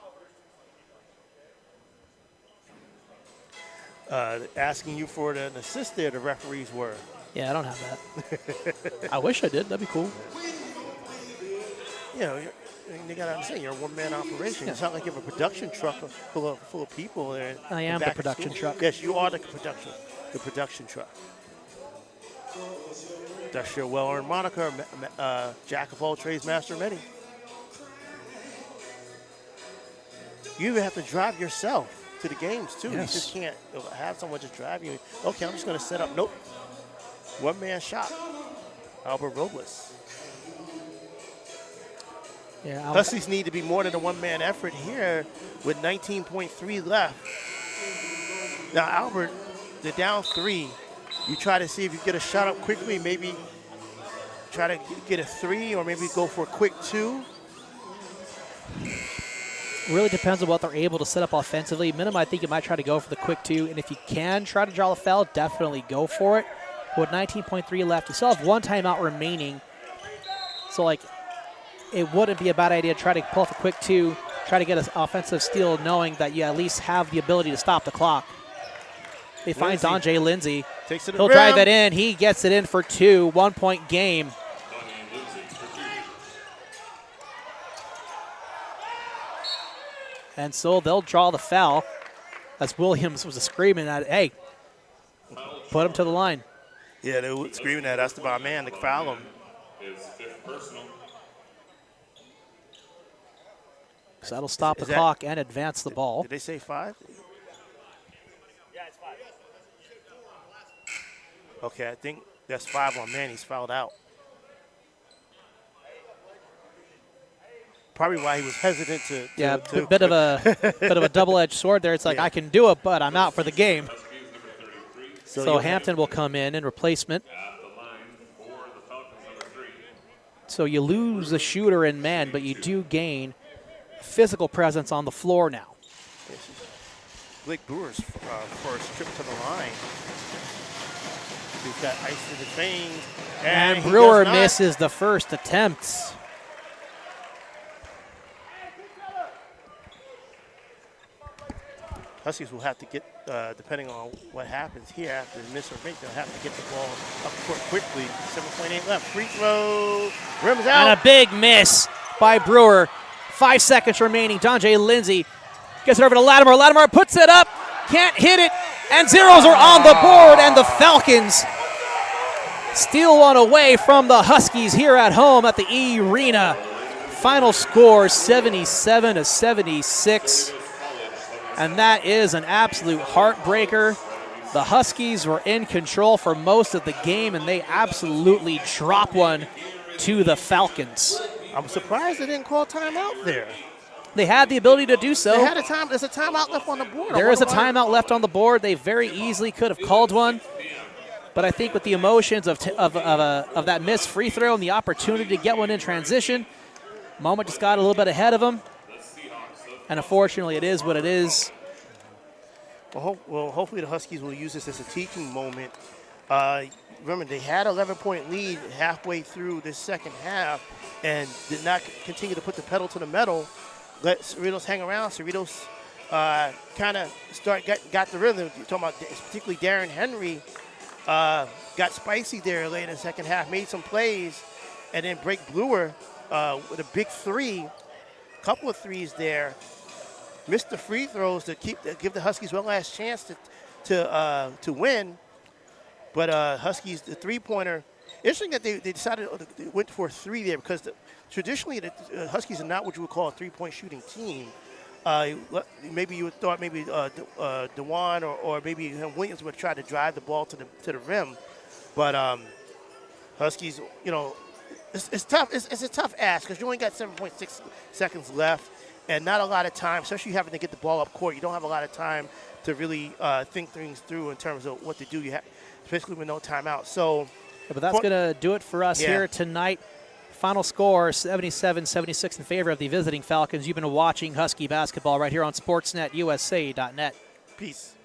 Asking you for an assist there, the referees were. Yeah, I don't have that. I wish I did. That'd be cool. You know, you got to understand, you're a one-man operation. Yeah. It's not like you have a production truck full of people there. I am the production truck. Yes, you are the production truck. That's your well-earned moniker, Jack of all trades, master of many. You even have to drive yourself to the games, too. Yes. You just can't have someone just drive you. Okay, I'm just going to set up. Nope. One-man shop. Albert Robles. Yeah, Huskies need to be more than a one-man effort here with 19.3 left. Now, Albert, they're down 3. You try to see if you get a shot up quickly, maybe try to get a 3 or maybe go for a quick 2. really depends on what they're able to set up offensively. Minimum, I think you might try to go for the quick 2, and if you can try to draw the foul, definitely go for it. With 19.3 left, you still have 1 timeout remaining. So, like, it wouldn't be a bad idea to try to pull off a quick 2, try to get an offensive steal knowing that you at least have the ability to stop the clock. They find Donjay Lindsay. Takes it to the He'll rim. drive it in. He gets it in for 2. 1-point game. And so they'll draw the foul as Williams was screaming at, hey, put him to the line. Yeah, they were screaming at us about man to foul him. His 5th personal. So that'll stop the that- clock and advance the ball. Did they say 5? Yeah, it's 5. Okay, I think that's 5 on man. He's fouled out. Probably why he was hesitant to Yeah, bit of a double-edged sword there. It's like, Yeah. I can do it, but I'm out for the game. Huskies number 33. So you'll Hampton will come in replacement. At the line for the Falcons number 3. So you lose the shooter in man, but you do gain physical presence on the floor now. Blake Brewer's first trip to the line. He's got ice to the veins. And he Brewer does not. misses the first attempt. Huskies will have to get, depending on what happens here after the miss or make, they'll have to get the ball up court quickly. 7.8 left. Free throw. Rims out. And a big miss by Brewer. 5 seconds remaining. Donjay Lindsay gets it over to Latimer. Latimer puts it up. Can't hit it. And zeros are on the board. And the Falcons steal one away from the Huskies here at home at the E-Rena. Final score 77-76. And that is an absolute heartbreaker. The Huskies were in control for most of the game, and they absolutely drop one to the Falcons. I'm surprised they didn't call timeout there. They had the ability to do so. They had a time. There's a timeout left on the board. There is a timeout left on the board. They very easily could have called one. But I think with the emotions of that missed free throw and the opportunity to get one in transition, moment just got a little bit ahead of them. And unfortunately, it is what it is. Well, hopefully the Huskies will use this as a teaching moment. Remember, they had an 11-point lead halfway through this second half and did not continue to put the pedal to the metal. Let Cerritos hang around. Cerritos kind of got the rhythm. You're talking about particularly Darren Henry got spicy there late in the second half, made some plays, and then Blake Brewer with a big 3, couple of 3s there. Missed the free throws to give the Huskies one last chance to win. But Huskies, the three-pointer, interesting that they decided they went for a 3 there because traditionally the Huskies are not what you would call a three-point shooting team. Maybe you would thought maybe DeJuan or maybe Williams would try to drive the ball to the rim. But Huskies, it's tough. It's a tough ask because you only got 7.6 seconds left. And not a lot of time, especially having to get the ball up court. You don't have a lot of time to really think things through in terms of what to do. Especially with no timeout. So, but that's going to do it for us here tonight. Final score 77-76 in favor of the visiting Falcons. You've been watching Husky basketball right here on SportsNetUSA.net. Peace.